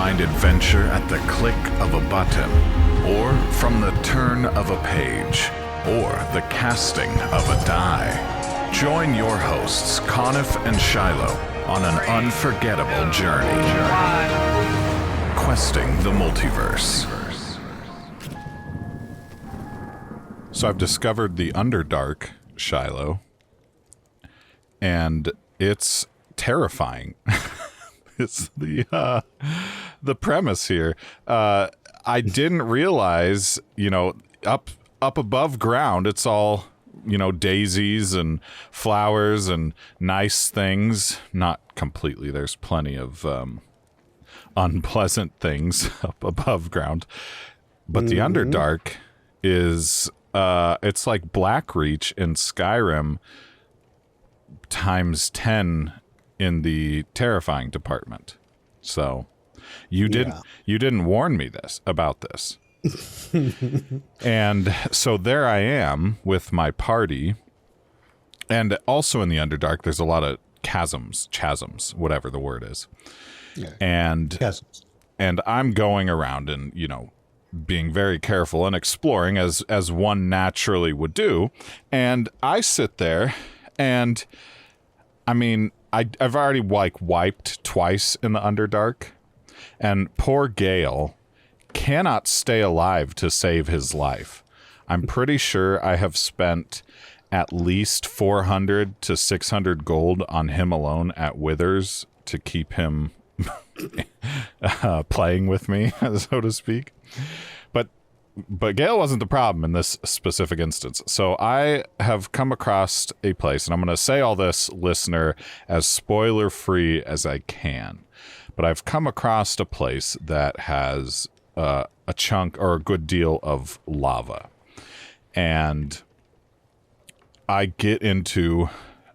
find adventure at the click of a button, or from the turn of a page, or the casting of a die. Join your hosts, Coniff and Shiloh, on an unforgettable journey. Questing the Multiverse. So I've discovered the Underdark, Shiloh, and it's terrifying. It's the premise here. I didn't realize, up above ground, it's all, daisies and flowers and nice things. Not completely. There's plenty of unpleasant things up above ground. But the Underdark is, it's like Blackreach in Skyrim times 10 in the terrifying department. So you didn't warn me about this. And so there I am with my party. And also in the Underdark, there's a lot of chasms, whatever the word is. Yeah. And Chasms. And I'm going around and, being very careful and exploring as one naturally would do. And I sit there and I've already wiped twice in the Underdark, and poor Gale cannot stay alive to save his life. I'm pretty sure I have spent at least 400 to 600 gold on him alone at Withers to keep playing with me, so to speak. But Gale wasn't the problem in this specific instance. So I have come across a place, and I'm going to say all this, listener, as spoiler-free as I can. But I've come across a place that has a chunk or a good deal of lava. And I get into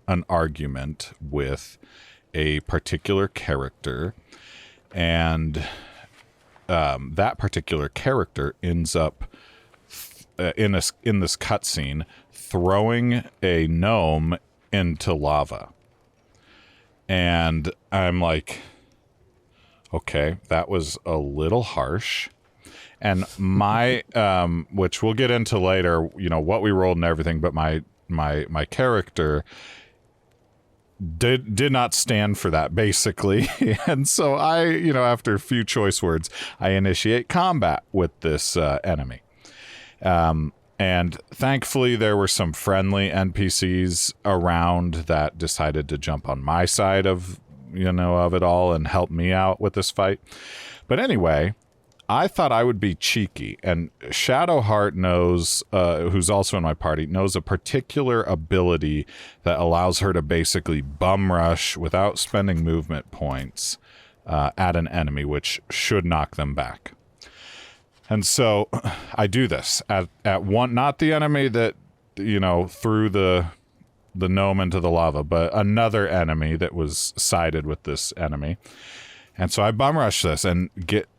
an argument with a particular character, and that particular character ends up in this cutscene throwing a gnome into lava. And I'm like, okay, that was a little harsh. And my, which we'll get into later, what we rolled and everything, but my character did not stand for that, basically. And so I, after a few choice words, I initiate combat with this enemy. And thankfully there were some friendly NPCs around that decided to jump on my side of it all and help me out with this fight. But anyway, I thought I would be cheeky, and Shadowheart knows, who's also in my party, knows a particular ability that allows her to basically bum rush without spending movement points at an enemy, which should knock them back. And so I do this at one, not the enemy that, threw the gnome into the lava, but another enemy that was sided with this enemy. And so I bum rush this and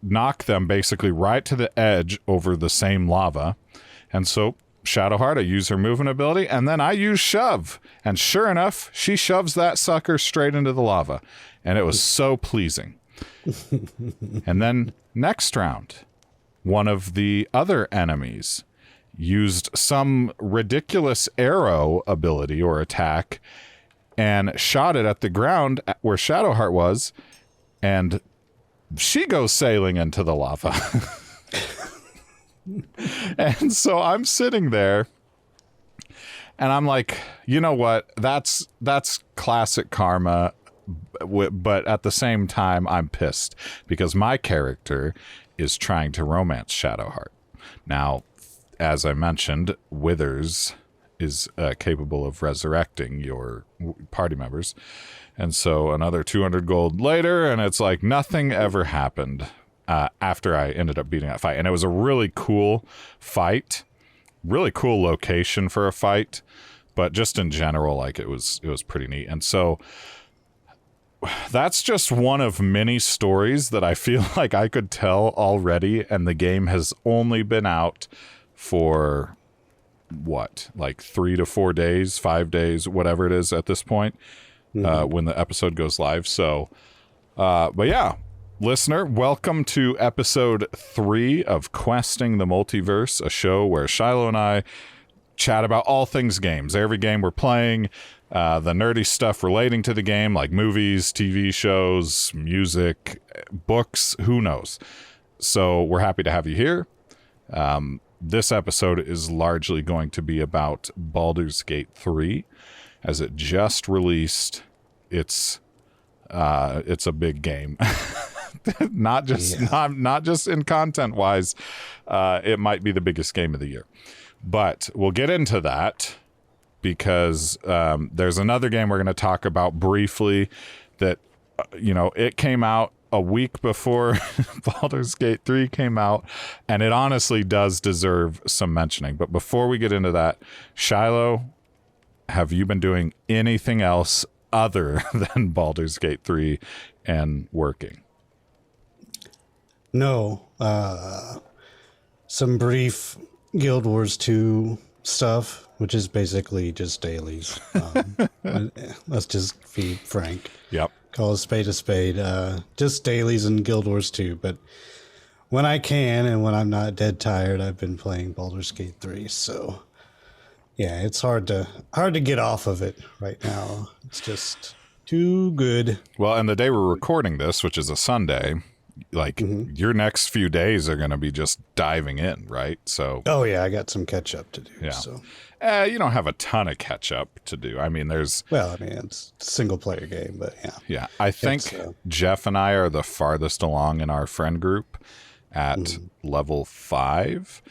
knock them basically right to the edge over the same lava. And so Shadowheart, I use her movement ability, and then I use shove. And sure enough, she shoves that sucker straight into the lava. And it was so pleasing. And then next round, one of the other enemies used some ridiculous arrow ability or attack and shot it at the ground where Shadowheart was. And she goes sailing into the lava. And so I'm sitting there and I'm like, you know what? That's classic karma. But at the same time, I'm pissed because my character is trying to romance Shadowheart. Now, as I mentioned, Withers is capable of resurrecting your party members. And so another 200 gold later, and it's like nothing ever happened after I ended up beating that fight. And it was a really cool fight, really cool location for a fight, but just in general, like it was pretty neat. And so that's just one of many stories that I feel like I could tell already, and the game has only been out for like 3 to 4 days, 5 days, whatever it is at this point. When the episode goes live. So, but yeah, listener, welcome to episode 3 of Questing the Multiverse, a show where Shiloh and I chat about all things games. Every game we're playing, the nerdy stuff relating to the game, like movies, TV shows, music, books, who knows. So we're happy to have you here. This episode is largely going to be about Baldur's Gate 3, as it just released. It's a big game. not just in content wise. It might be the biggest game of the year, but we'll get into that because there's another game we're going to talk about briefly that it came out a week before Baldur's Gate 3 came out, and it honestly does deserve some mentioning. But before we get into that, Shiloh, have you been doing anything else other than Baldur's Gate 3 and working? No. Some brief Guild Wars 2 stuff, which is basically just dailies. Let's just be frank. Yep. Call a spade. Just dailies in Guild Wars 2. But when I can and when I'm not dead tired, I've been playing Baldur's Gate 3. So yeah, it's hard to get off of it right now. It's just too good. Well, and the day we're recording this, which is a Sunday, your next few days are going to be just diving in, right? So oh yeah, I got some catch up to do. Yeah. So you don't have a ton of catch up to do. I mean, it's a single player game, but yeah. Yeah, I think Jeff and I are the farthest along in our friend group at level 5.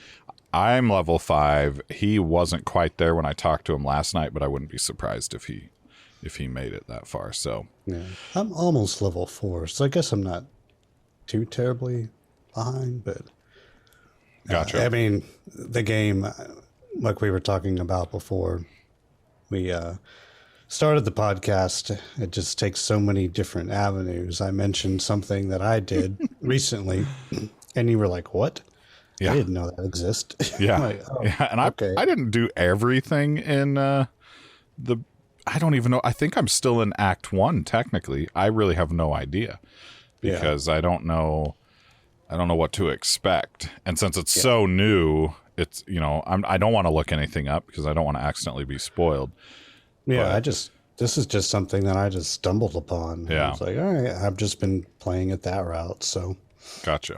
I'm level 5. He wasn't quite there when I talked to him last night, but I wouldn't be surprised if he made it that far. So yeah, I'm almost level 4, so I guess I'm not too terribly behind. But gotcha. I mean, the game, like we were talking about before we started the podcast, it just takes so many different avenues. I mentioned something that I did recently, and you were like, "What?" Yeah. I didn't know that existed. Yeah. Like, yeah. And okay. I didn't do everything in I don't even know. I think I'm still in Act 1, technically. I really have no idea because I don't know what to expect. And since it's so new, it's, I don't want to look anything up because I don't want to accidentally be spoiled. Yeah. This is just something that I just stumbled upon. Yeah. I was like, all right, I've just been playing it that route. So gotcha.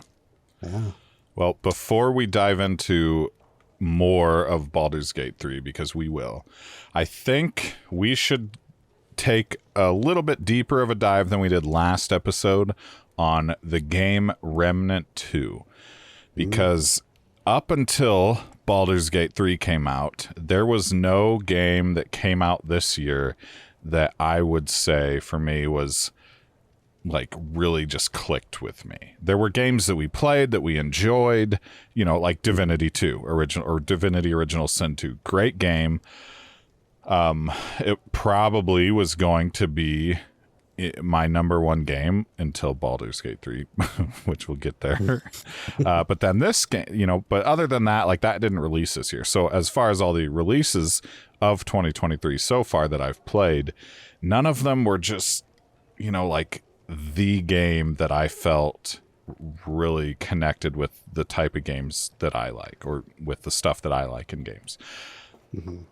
Yeah. Well, before we dive into more of Baldur's Gate 3, because we will, I think we should take a little bit deeper of a dive than we did last episode on the game Remnant II. Because up until Baldur's Gate 3 came out, there was no game that came out this year that I would say for me was really just clicked with me. There were games that we played that we enjoyed, like Divinity 2 Divinity Original Sin 2. Great game. It probably was going to be my number one game until Baldur's Gate 3, which we'll get there. But then this game, but other than that, that didn't release this year. So as far as all the releases of 2023 so far that I've played, none of them were just, the game that I felt really connected with the type of games that I like, or with the stuff that I like in games.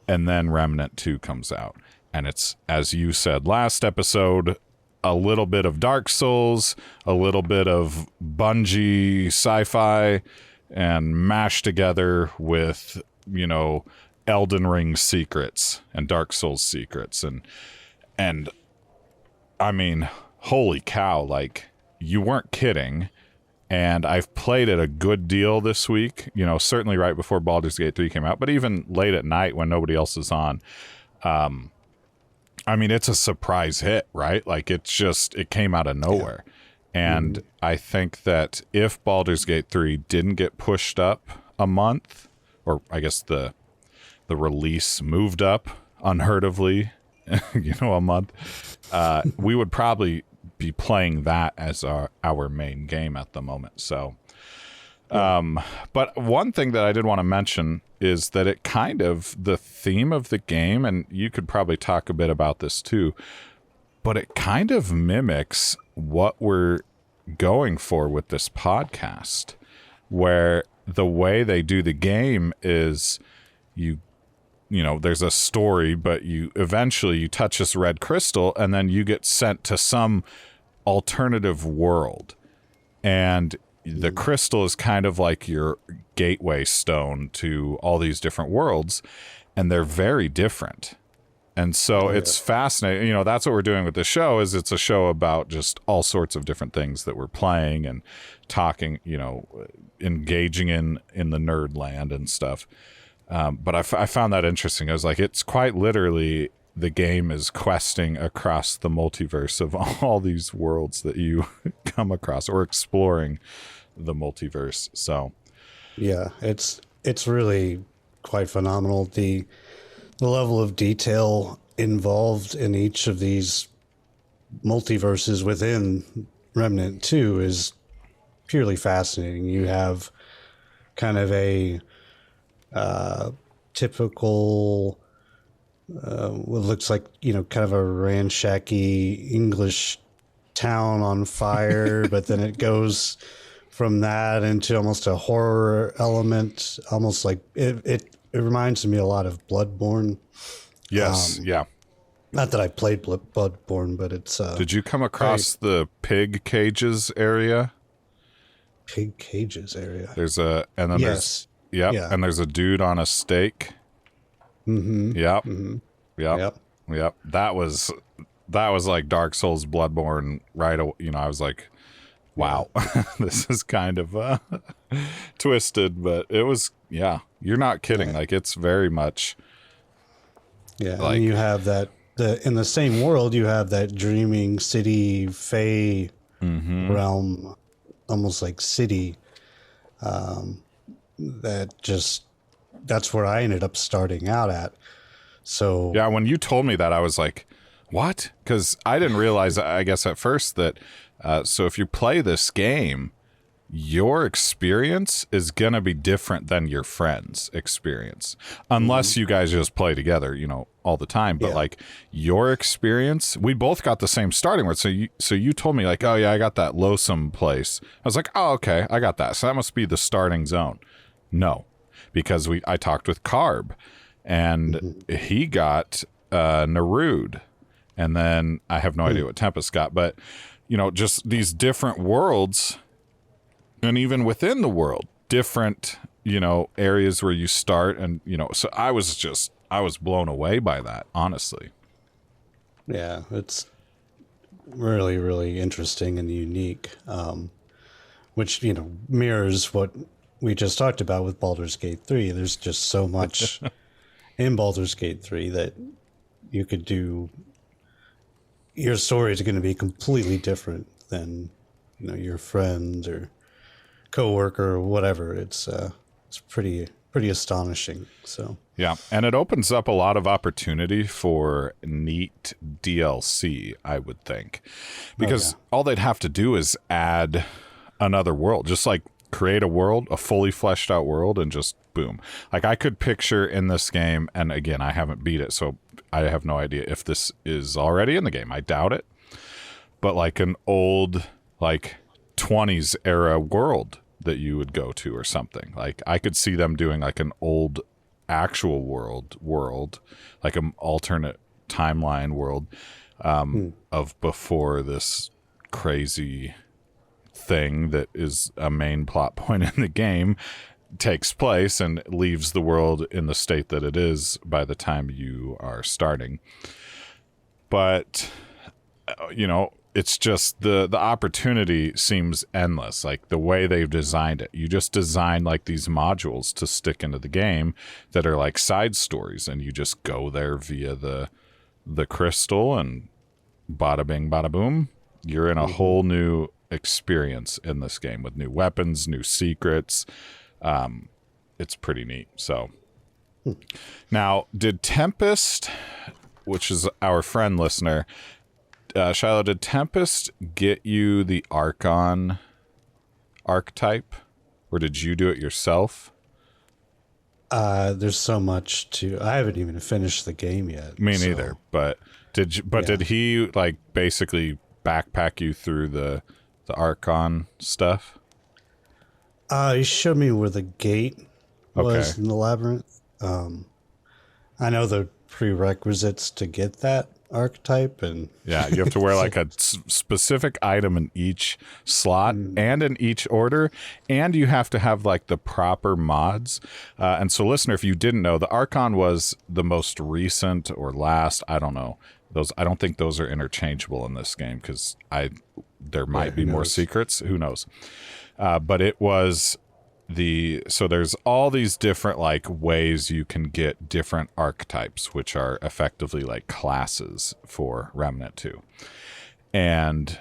And then Remnant 2 comes out, and it's, as you said last episode, a little bit of Dark Souls, a little bit of Bungie sci-fi, and mashed together with, Elden Ring secrets and Dark Souls secrets. And I mean, holy cow, you weren't kidding. And I've played it a good deal this week, certainly right before Baldur's Gate 3 came out, but even late at night when nobody else is on. I mean, it's a surprise hit, right? It came out of nowhere. Yeah. And I think that if Baldur's Gate 3 didn't get pushed up a month, or I guess the release moved up unheardedly, a month, we would probably be playing that as our main game at the moment. So, but one thing that I did want to mention is that it kind of, the theme of the game, and you could probably talk a bit about this too, but it kind of mimics what we're going for with this podcast, where the way they do the game is you know, there's a story, but you touch this red crystal and then you get sent to some alternative world. And the crystal is kind of like your gateway stone to all these different worlds, and they're very different. And so it's fascinating. You know, that's what we're doing with the show, is it's a show about just all sorts of different things that we're playing and talking, you know, engaging in the nerd land and stuff. But I found that interesting. I was like, it's quite literally the game is questing across the multiverse of all these worlds that you come across, or exploring the multiverse. So, yeah, it's really quite phenomenal. The level of detail involved in each of these multiverses within Remnant II is purely fascinating. You have kind of a typical, what looks like, you know, kind of a ramshacky English town on fire, but then it goes from that into almost a horror element, almost like it reminds me a lot of Bloodborne. Yes, yeah. Not that I played Bloodborne, but it's... Did you come across the pig cages area? Pig cages area? There's a... And then yes. Yep. Yeah. And there's a dude on a stake. Mm-hmm. Yep. Mm-hmm. Yep. Yep. That was like Dark Souls, Bloodborne, right? You know, I was like, wow, this is kind of twisted, but it was, yeah, you're not kidding. Like, it's very much. Yeah. Like, and you have that, in the same world, you have that dreaming city, Fey realm, almost like city. That's where I ended up starting out at. So yeah, when you told me that, I was like, what? Because I didn't realize, I guess at first, that so if you play this game, your experience is gonna be different than your friend's experience, unless you guys just play together, you know, all the time. But like, your experience, we both got the same starting word. So you told me, like, oh yeah, I got that Loathsome place. I was like, oh, okay, I got that. So that must be the starting zone. No, because I talked with Carb, and he got Narud, and then I have no idea what Tempest got, but you know, just these different worlds, and even within the world, different, you know, areas where you start, and you know, so I was blown away by that, honestly. Yeah, it's really, really interesting and unique, which, you know, mirrors what we just talked about with Baldur's Gate 3. There's just so much in Baldur's Gate 3 that you could do. Your story is going to be completely different than, you know, your friend or coworker or whatever. It's pretty astonishing. So yeah, and it opens up a lot of opportunity for neat DLC, I would think, because all they'd have to do is add another world, just like create a world, a fully fleshed out world, and just boom. Like, I could picture in this game, and again, I haven't beat it, so I have no idea if this is already in the game. I doubt it. But like an old, like 20s era world that you would go to or something. Like, I could see them doing like an old actual world, like an alternate timeline world of before this crazy thing that is a main plot point in the game takes place, and leaves the world in the state that it is by the time you are starting. But you know, it's just the opportunity seems endless. Like, the way they've designed it, you just design like these modules to stick into the game that are like side stories, and you just go there via the crystal, and bada bing bada boom, you're in a whole new experience in this game with new weapons, new secrets. It's pretty neat. So now, did Tempest, which is our friend listener, Shiloh, did Tempest get you the Archon archetype, or did you do it yourself? There's so much I haven't even finished the game yet. Me neither. But did he like basically backpack you through the the Archon stuff? You showed me where the gate was in the labyrinth. I know the prerequisites to get that archetype, and yeah, you have to wear like a specific item in each slot and in each order, and you have to have like the proper mods. And so, listener, if you didn't know, the Archon was the most recent or last. I don't know. I don't think those are interchangeable in this game because there might be more secrets. Who knows? But it was so there's all these different like ways you can get different archetypes, which are effectively like classes for Remnant II. And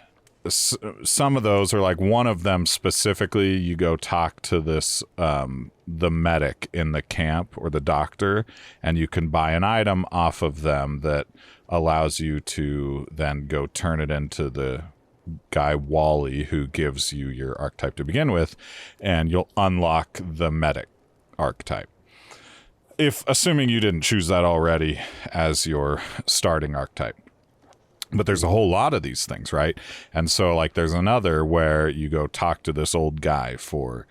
some of those are like, one of them specifically, you go talk to this, the medic in the camp or the doctor, and you can buy an item off of them that allows you to then go turn it into the guy Wally, who gives you your archetype to begin with, and you'll unlock the medic archetype. Assuming you didn't choose that already as your starting archetype. But there's a whole lot of these things, right? And so like there's another where you go talk to this old guy for,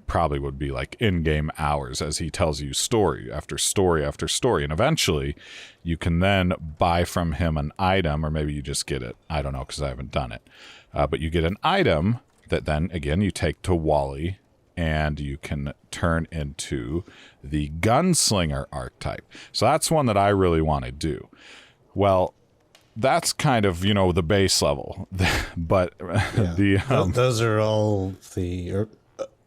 probably would be like in-game hours as he tells you story after story after story. And eventually you can then buy from him an item, or maybe you just get it. I don't know, because I haven't done it. But you get an item that then, again, you take to Wally, and you can turn into the gunslinger archetype. So that's one that I really want to do. Well, that's kind of, the base level. But those are all the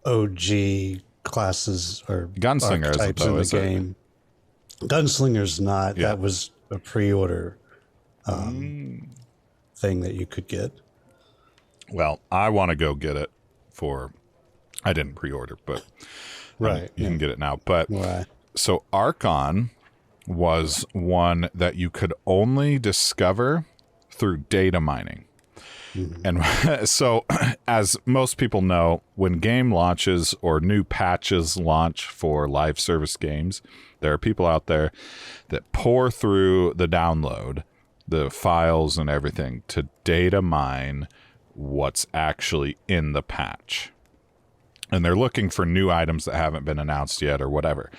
OG classes or gunslinger archetypes in the game. Gunslinger's not. Yeah. That was a pre-order thing that you could get. Well, I want to go get it I didn't pre-order, but you can get it now. But so Archon was one that you could only discover through data mining. And so, as most people know, when game launches or new patches launch for live service games, there are people out there that pour through the download, the files and everything, to data mine what's actually in the patch. And they're looking for new items that haven't been announced yet or whatever.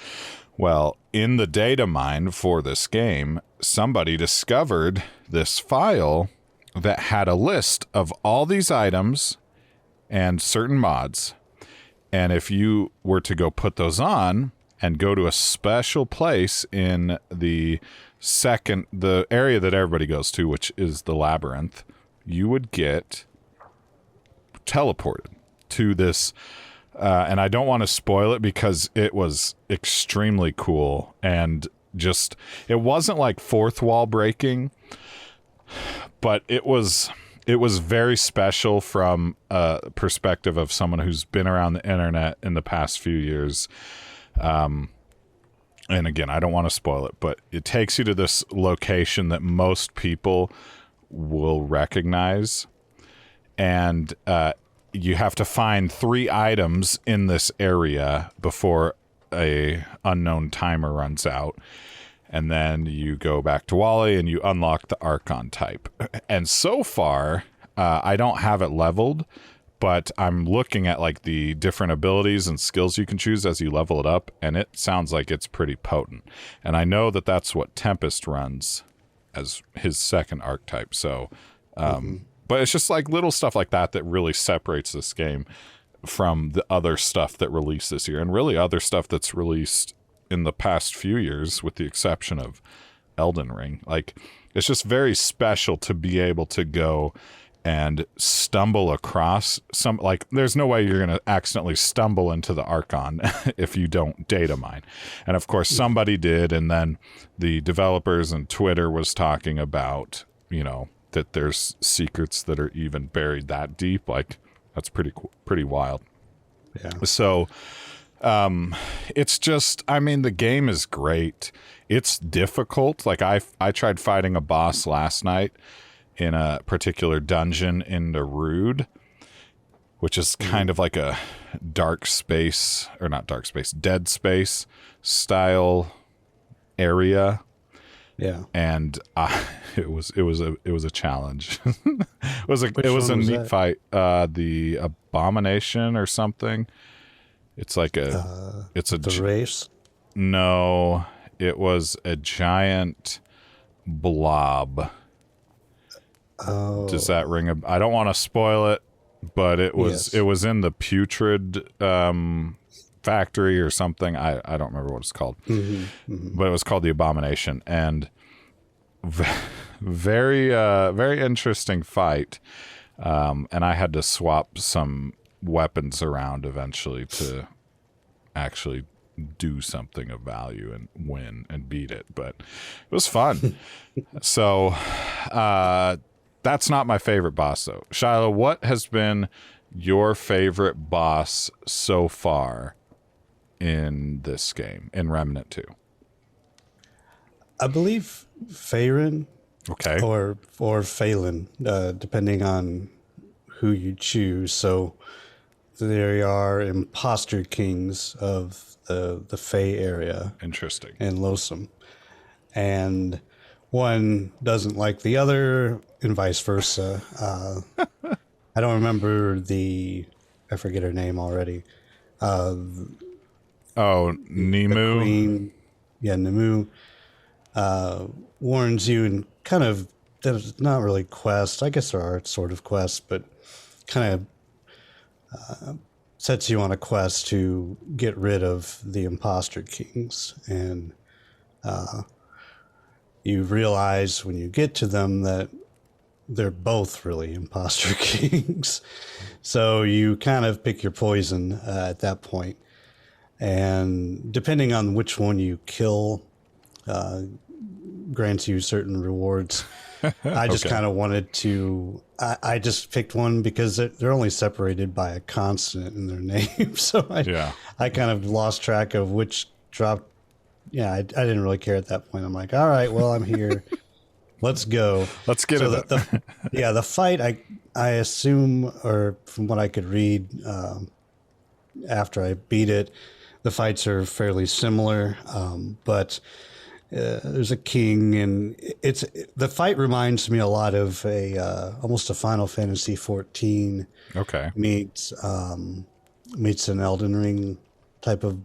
Well, in the data mine for this game, somebody discovered this file that had a list of all these items and certain mods. And if you were to go put those on and go to a special place in the area that everybody goes to, which is the labyrinth, you would get teleported to this. And I don't want to spoil it because it was extremely cool. And it wasn't like fourth wall breaking, but it was very special from a perspective of someone who's been around the internet in the past few years. And again, I don't want to spoil it, but it takes you to this location that most people will recognize. And you have to find 3 items in this area before a unknown timer runs out. And then you go back to Wally and you unlock the Archon type. And so far, I don't have it leveled, but I'm looking at like the different abilities and skills you can choose as you level it up, and it sounds like it's pretty potent. And I know that that's what Tempest runs as his second archetype. So, but it's just like little stuff like that that really separates this game from the other stuff that released this year, and really other stuff that's released in the past few years, with the exception of Elden Ring. Like, it's just very special to be able to go and stumble across there's no way you're going to accidentally stumble into the Archon if you don't data mine. And of course somebody did, and then the developers and Twitter was talking about, that there's secrets that are even buried that deep. Like, that's pretty wild. Yeah. So, it's just, the game is great. It's difficult. Like I tried fighting a boss last night in a particular dungeon in the Rude, which is kind of like a Dead Space style area. Yeah. And it was a challenge. it was a neat that? fight. The Abomination or something. It's like The race. no, it was a giant blob. Oh. Does that ring a? I don't want to spoil it, but it was in the putrid factory or something. I don't remember what it's called, but it was called the Abomination, and very very interesting fight. And I had to swap some weapons around eventually to actually do something of value and win and beat it, but it was fun. So that's not my favorite boss though. Shiloh, what has been your favorite boss so far in this game, in Remnant 2? I believe Faerun. Okay. Or Phelan, depending on who you choose. So there are imposter kings of the Fey area. Interesting. In Losum. And one doesn't like the other, and vice versa. I don't remember I forget her name already. Nemu. The Queen, Nemu, warns you and kind of, there's not really quests. I guess there are sort of quests, but kind of sets you on a quest to get rid of the imposter kings. And you realize when you get to them that they're both really imposter kings. So you kind of pick your poison at that point. And depending on which one you kill, grants you certain rewards. I just kind of wanted to, I just picked one because they're only separated by a consonant in their name. So I kind of lost track of which dropped. Yeah, I didn't really care at that point. I'm like, all right, well, I'm here. Let's go. Let's get it. The fight, I assume, or from what I could read after I beat it, the fights are fairly similar, but there's a king, and the fight reminds me a lot of almost a Final Fantasy 14. Okay. Meets an Elden Ring type of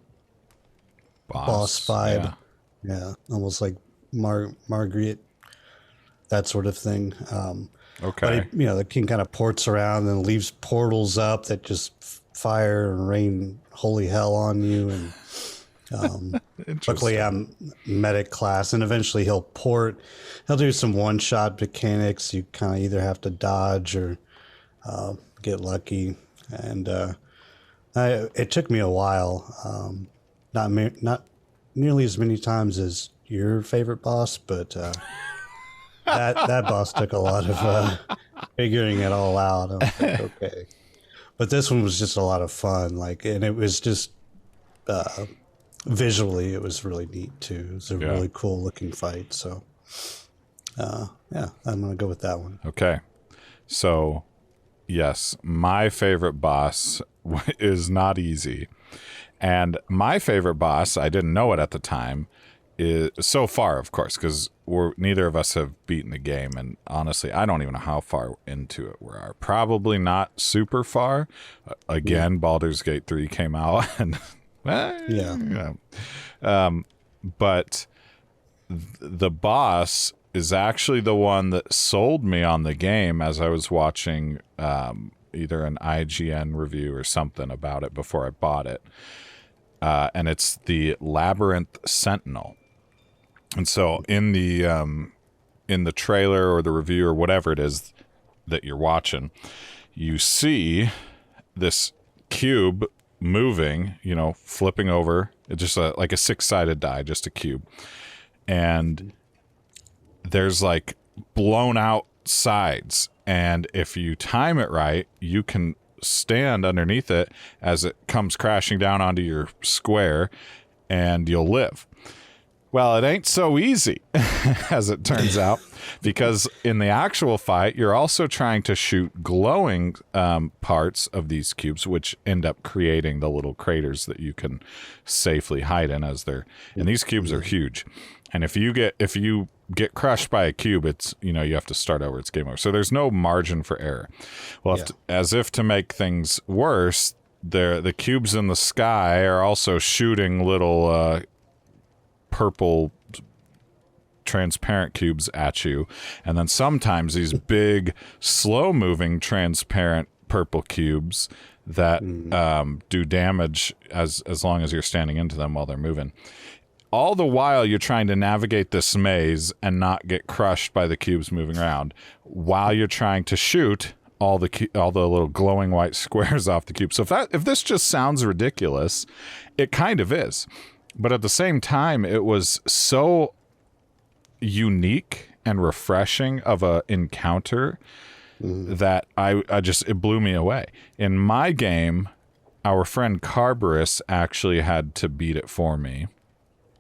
boss vibe. Yeah, almost like Margaret, that sort of thing. Okay. But the king kind of ports around and leaves portals up that just fire and rain holy hell on you. And luckily I'm medic class, and eventually he'll do some one-shot mechanics. You kind of either have to dodge or get lucky. And it took me a while. Not nearly as many times as your favorite boss, but that boss took a lot of figuring it all out. I was like, okay. But this one was just a lot of fun. And it was just visually, it was really neat too. It was a really cool looking fight. So, I'm gonna go with that one. Okay. So, yes, my favorite boss is not easy. And my favorite boss, I didn't know it at the time, is so far, of course, because neither of us have beaten the game. And honestly, I don't even know how far into it we are. Probably not super far. Again, Baldur's Gate 3 came out. And but the boss is actually the one that sold me on the game as I was watching either an IGN review or something about it before I bought it. And it's the Labyrinth Sentinel. And so in the trailer or the review or whatever it is that you're watching, you see this cube moving, flipping over. It's just like a 6-sided die, just a cube. And there's like blown out sides. And if you time it right, you can stand underneath it as it comes crashing down onto your square, and you'll live. Well, it ain't so easy, as it turns out, because in the actual fight, you're also trying to shoot glowing parts of these cubes, which end up creating the little craters that you can safely hide in and these cubes are huge. And if you get crushed by a cube, it's, you have to start over. It's game over. So there's no margin for error. Well, as if to make things worse, the cubes in the sky are also shooting little purple transparent cubes at you, and then sometimes these big slow moving transparent purple cubes that do damage as long as you're standing into them while they're moving. All the while you're trying to navigate this maze and not get crushed by the cubes moving around while you're trying to shoot all the little glowing white squares off the cube. So if this just sounds ridiculous, it kind of is. But at the same time, it was so unique and refreshing of a encounter that it blew me away. In my game, our friend Carberus actually had to beat it for me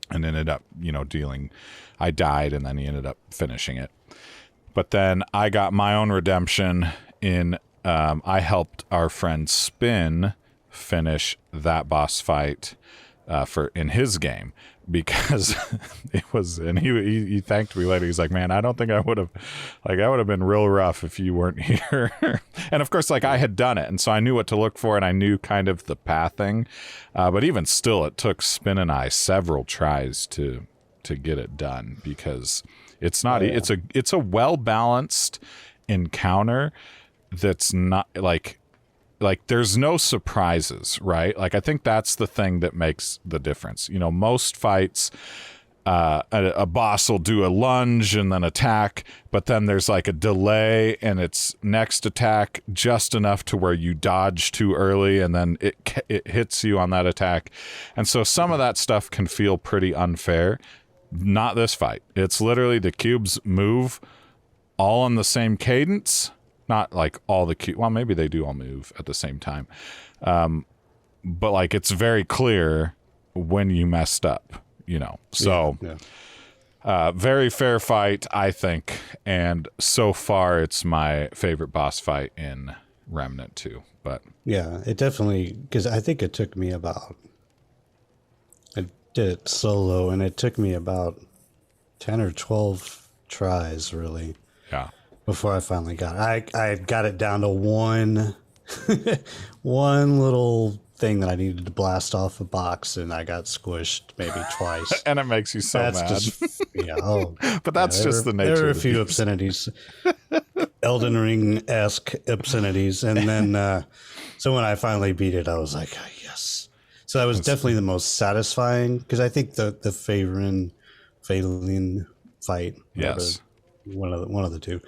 and ended up, I died and then he ended up finishing it. But then I got my own redemption in, I helped our friend Spin finish that boss fight in his game, because it was, and he thanked me later. He's like, man, I don't think I would have been real rough if you weren't here. And of course, I had done it, and so I knew what to look for, and I knew kind of the pathing. But even still, it took Spin and I several tries to get it done, because it's not. It's a well balanced encounter that's not like there's no surprises, right? I think that's the thing that makes the difference. Most fights, a boss will do a lunge and then attack, but then there's a delay and its next attack just enough to where you dodge too early and then it hits you on that attack. And so some of that stuff can feel pretty unfair. Not this fight. It's literally the cubes move all on the same cadence. Not all the cubes. Well, maybe they do all move at the same time. But it's very clear when you messed up, So very fair fight, I think. And so far, it's my favorite boss fight in Remnant II. But yeah, it definitely, because I think it took me I did it solo, and it took me about 10 or 12 tries, really. Yeah. Before I finally got it. I got it down to one little thing that I needed to blast off a box, and I got squished maybe twice. And it makes you so mad. But that's just the nature. There are a of the few beast. obscenities, Elden Ring-esque obscenities, and then so when I finally beat it, I was like, oh, yes. So that was definitely the most satisfying, because I think the Phaelin fight, yes, one of the two,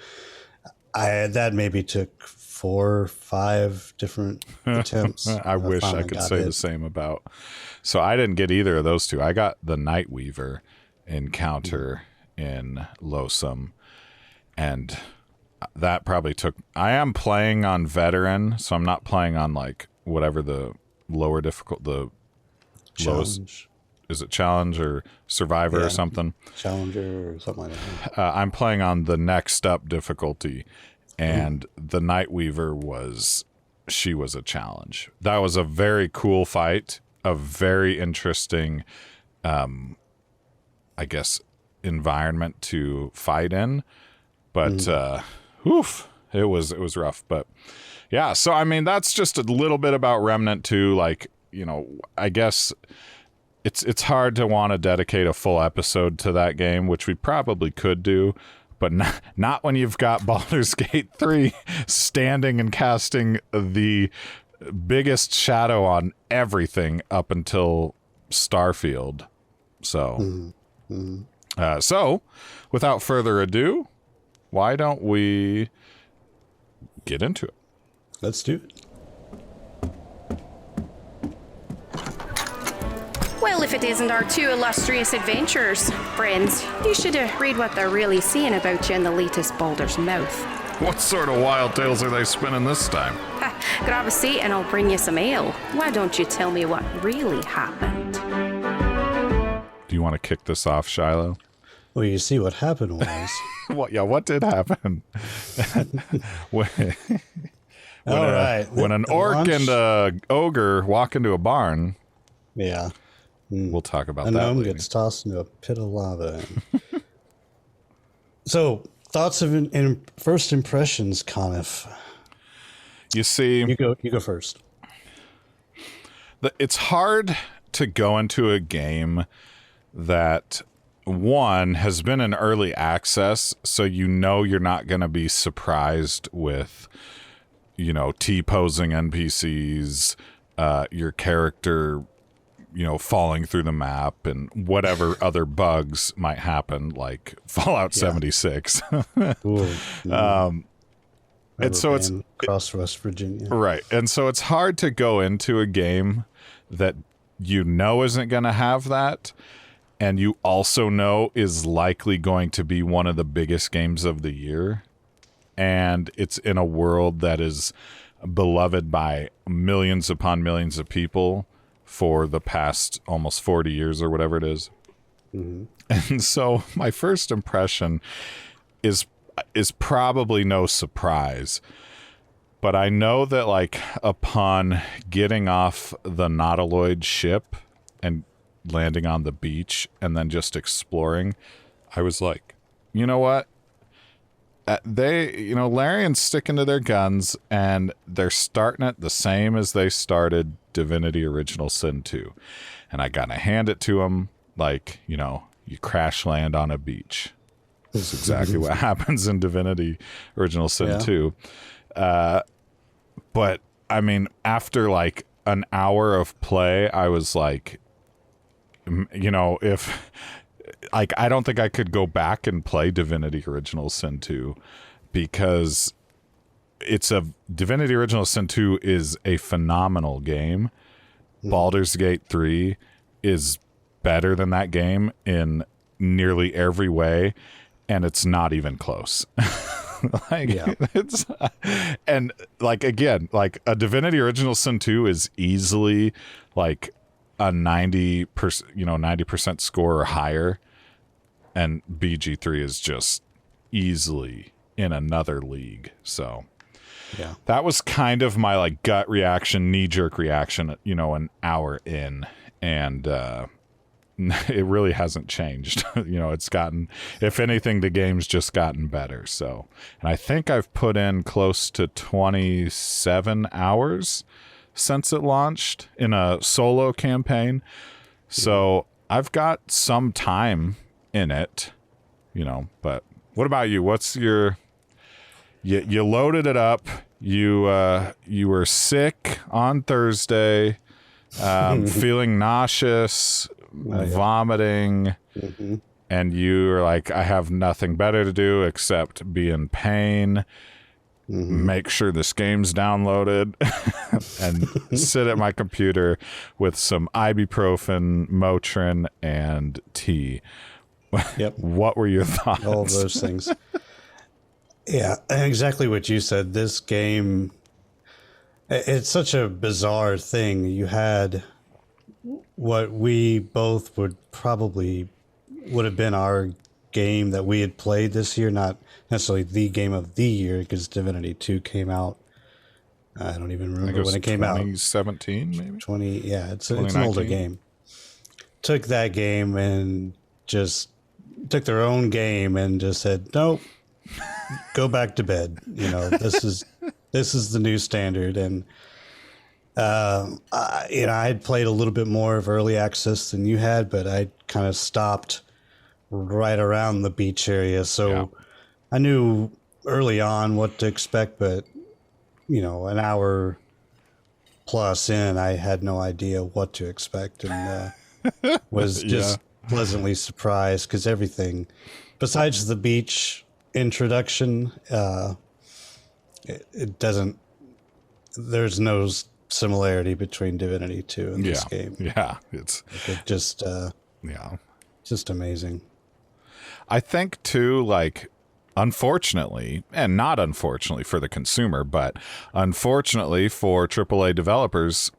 that maybe took 4 or 5 different attempts. I wish I could say the same about. So I didn't get either of those two. I got the Nightweaver encounter in Losum, and that probably took. I am playing on veteran, so I'm not playing on whatever the lower difficult, the lowest. Is it challenge or survivor or something? Challenger or something like that. I'm playing on the next up difficulty, and the Nightweaver was a challenge. That was a very cool fight, a very interesting, I guess, environment to fight in. But it was rough. But yeah, so I mean, that's just a little bit about Remnant II. I guess. It's hard to want to dedicate a full episode to that game, which we probably could do, but not when you've got Baldur's Gate 3 standing and casting the biggest shadow on everything up until Starfield. So, so without further ado, why don't we get into it? Let's do it. Well, if it isn't our 2 illustrious adventurers, friends, you should read what they're really saying about you in the latest Baldur's Mouth. What sort of wild tales are they spinning this time? Grab a seat and I'll bring you some ale. Why don't you tell me what really happened? Do you want to kick this off, Shiloh? Well, you see, what happened was... What did happen? when an orc and a ogre walk into a barn... Yeah. We'll talk about that. A gnome later. gets tossed into a pit of lava. So, thoughts of first impressions, Coniff. You see, You go first. it's hard to go into a game that one has been in early access, so you're not going to be surprised with T-posing NPCs, your character falling through the map, and whatever other bugs might happen, like Fallout 76. Ooh, And so it's across West Virginia, right, and so it's hard to go into a game that isn't going to have that, and you also know is likely going to be one of the biggest games of the year, and it's in a world that is beloved by millions upon millions of people for the past almost 40 years or whatever it is. Mm-hmm. And so my first impression is probably no surprise, but I know that like upon getting off the Nautiloid ship and landing on the beach and then just exploring, I was like, you know what? Larian's sticking to their guns, and they're starting it the same as they started Divinity Original Sin 2. And I gotta hand it to them, like, you crash land on a beach. That's exactly what happens in Divinity Original Sin 2. But, I mean, after like an hour of play, I was like, if... Like, I don't think I could go back and play Divinity Original Sin 2 because Divinity Original Sin 2 is a phenomenal game. Baldur's Gate 3 is better than that game in nearly every way, and it's not even close. And like, again, like a Divinity Original Sin 2 is easily like a 90%, 90% score or higher, and BG3 is just easily in another league. So that was kind of my like gut reaction, knee-jerk reaction, an hour in, and it really hasn't changed. It's gotten, if anything, the game's just gotten better. So, and I think I've put in close to 27 hours since it launched in a solo campaign. So I've got some time in it, but what about you? What's your, you loaded it up. You were sick on Thursday, feeling nauseous, vomiting, and you were like, I have nothing better to do except be in pain. Make sure this game's downloaded and sit at my computer with some ibuprofen, Motrin, and tea. Yep. What were your thoughts? All of those things. Yeah, exactly what you said. This game, it's such a bizarre thing. You had what we both would have been our game that we had played this year, not necessarily the game of the year, because Divinity 2 came out. I don't even remember when it came out. 2017, maybe? It's an older game. Took that game and just took their own game and just said, nope, go back to bed. This is the new standard. And I had played a little bit more of early access than you had, but I kind of stopped right around the beach area. So I knew early on what to expect, but an hour plus in, I had no idea what to expect, and was just pleasantly surprised because everything besides the beach introduction, it doesn't, there's no similarity between Divinity 2 and this game. It's just amazing. I think too, like, unfortunately, and not unfortunately for the consumer, but unfortunately for AAA developers,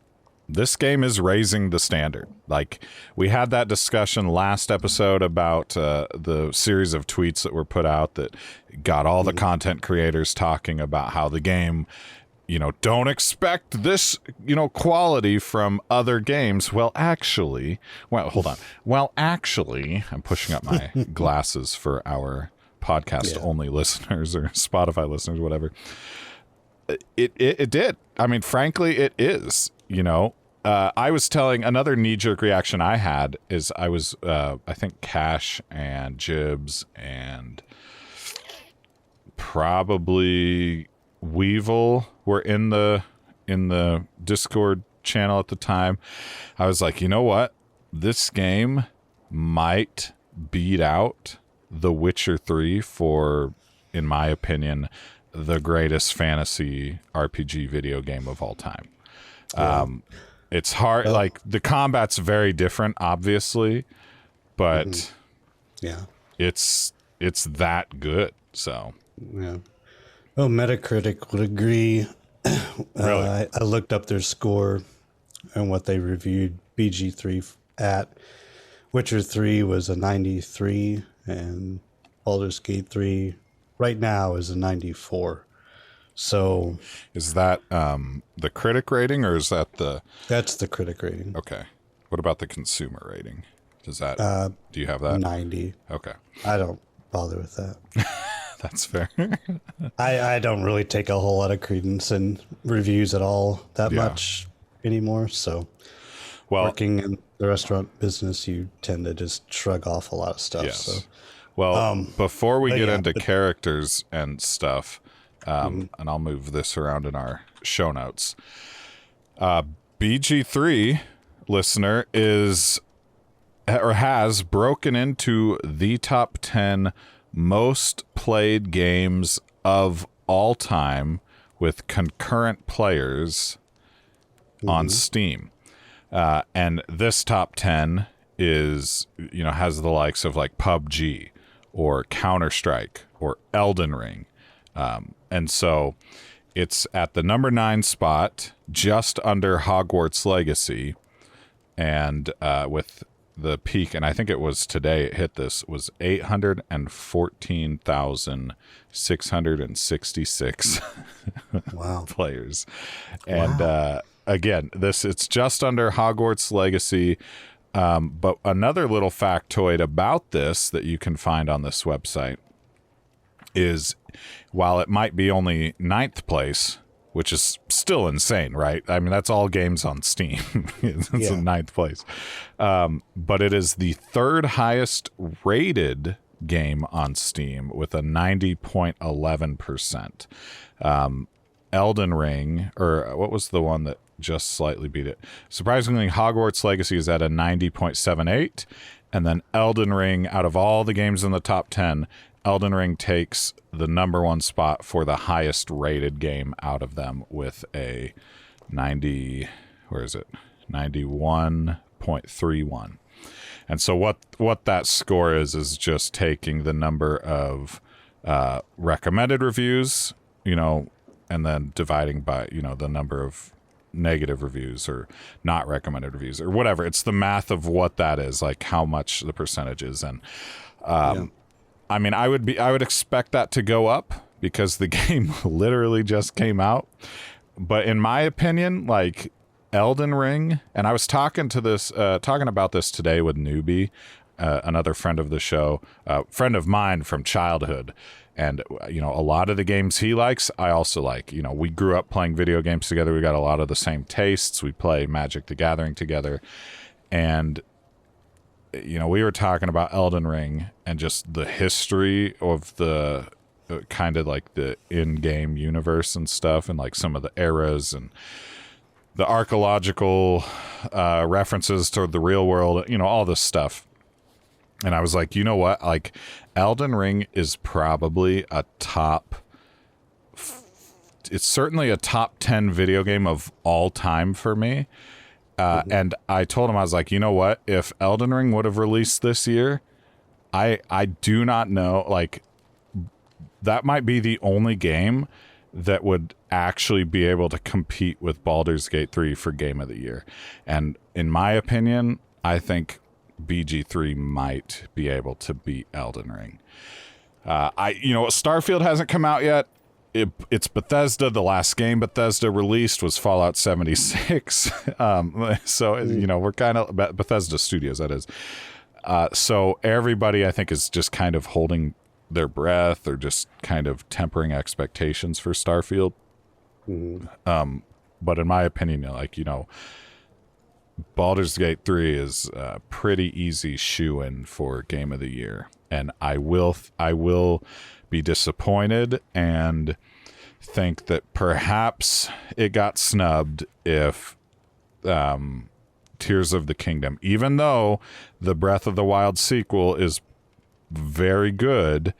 this game is raising the standard. Like, we had that discussion last episode about the series of tweets that were put out that got all the content creators talking about how the game, don't expect this, quality from other games. Hold on. Well, actually, I'm pushing up my glasses for our podcast only listeners or Spotify listeners, whatever. It did. I mean, frankly, it is, I was telling another knee-jerk reaction I had is I was, I think Cash and Jibs and probably Weevil were in the Discord channel at the time. I was like, you know what? This game might beat out The Witcher 3 for, in my opinion, the greatest fantasy RPG video game of all time. Yeah. It's hard, like the combat's very different, obviously, but it's that good. So yeah. Oh, Metacritic would agree. Really? I looked up their score and what they reviewed BG3 at. Witcher 3 was a 93, and Baldur's Gate 3 right now is a 94. So is that the critic rating, or is that that's the critic rating? Okay. What about the consumer rating? Does that do you have that? 90. Okay. I don't bother with that. That's fair. I don't really take a whole lot of credence in reviews at all that much anymore. So working in the restaurant business, you tend to just shrug off a lot of stuff. Yes. So before we get into characters and stuff, and I'll move this around in our show notes. BG3 listener is or has broken into the top 10 most played games of all time with concurrent players on Steam. And this top 10 is, has the likes of like PUBG or Counter-Strike or Elden Ring. And so it's at the number 9 spot, just under Hogwarts Legacy, and with the peak, and I think it was today it hit this, was 814,666 players. And again, it's just under Hogwarts Legacy. But another little factoid about this that you can find on this website is, while it might be only 9th place, which is still insane, right? I mean, that's all games on Steam. It's in 9th place. But it is the 3rd highest rated game on Steam with a 90.11%. Elden Ring, or what was the one that just slightly beat it? Surprisingly, Hogwarts Legacy is at a 90.78. And then Elden Ring, out of all the games in the top 10, Elden Ring takes the number 1 spot for the highest rated game out of them with a 91.31. And so what that score is just taking the number of recommended reviews, and then dividing by, the number of negative reviews or not recommended reviews or whatever. It's the math of what that is, like how much the percentage is. And I mean, I would expect that to go up because the game literally just came out. But in my opinion, like Elden Ring, and I was talking about this today with Newbie, another friend of the show, friend of mine from childhood. And, a lot of the games he likes, I also like. We grew up playing video games together. We got a lot of the same tastes. We play Magic the Gathering together. And we were talking about Elden Ring and just the history of the kind of like the in-game universe and stuff, and like some of the eras and the archaeological references to the real world, all this stuff. And I was like, you know what? Like, Elden Ring is probably it's certainly a top 10 video game of all time for me. And I told him, I was like, you know what? If Elden Ring would have released this year, I do not know. Like, that might be the only game that would actually be able to compete with Baldur's Gate 3 for Game of the Year. And in my opinion, I think BG3 might be able to beat Elden Ring. Starfield hasn't come out yet. It's Bethesda. The last game Bethesda released was Fallout 76. We're kind of Bethesda Studios, that is. So everybody, I think, is just kind of holding their breath or just kind of tempering expectations for Starfield. But in my opinion, like, you know, Baldur's Gate 3 is a pretty easy shoe-in for Game of the Year. And I will be disappointed and think that perhaps it got snubbed if Tears of the Kingdom, even though the Breath of the Wild sequel is very good,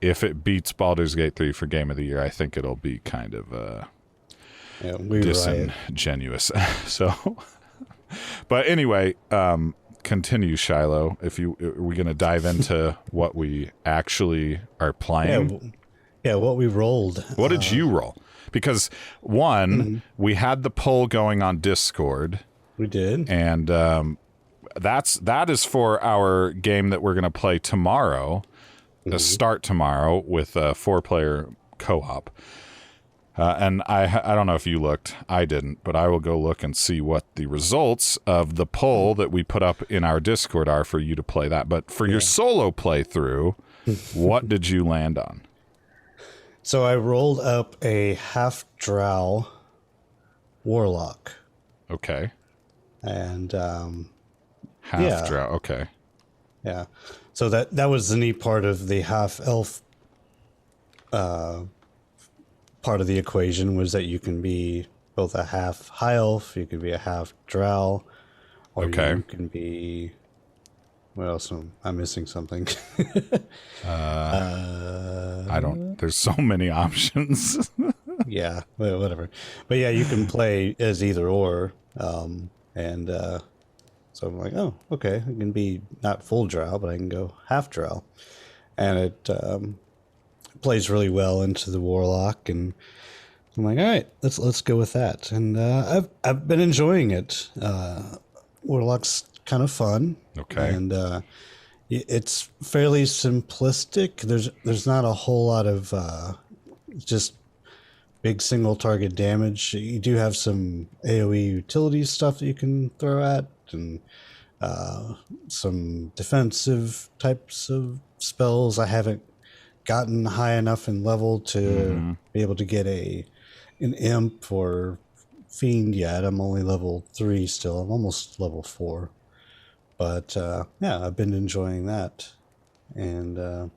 if it beats Baldur's Gate 3 for Game of the Year, I think it'll be kind of disingenuous. So, but anyway, continue, Shiloh. Are we going to dive into what we actually are playing? Yeah, what we rolled. What did you roll? Because we had the poll going on Discord. We did, and that is for our game that we're going to play tomorrow. Start tomorrow with a 4-player co-op. And I don't know if you looked. I didn't, but I will go look and see what the results of the poll that we put up in our Discord are for you to play that. But for your solo playthrough, what did you land on? So I rolled up a half-drow warlock. Okay. And half-drow, okay. Yeah. So that was the neat part of the half-elf part of the equation, was that you can be both a half high elf, you can be a half drow, or you can be, what else? I'm missing something. I don't, there's so many options. Yeah, whatever. But yeah, you can play as either or. So I'm like, oh, okay, I can be not full drow, but I can go half drow. And it plays really well into the warlock, and I'm like, all right, let's go with that. And I've been enjoying it. Warlock's kind of fun. Okay. And it's fairly simplistic. There's not a whole lot of just big single target damage. You do have some AoE utility stuff that you can throw at, and some defensive types of spells. I haven't gotten high enough in level to be able to get an imp or fiend yet. I'm only level 3 still. I'm almost level 4. But yeah, I've been enjoying that. And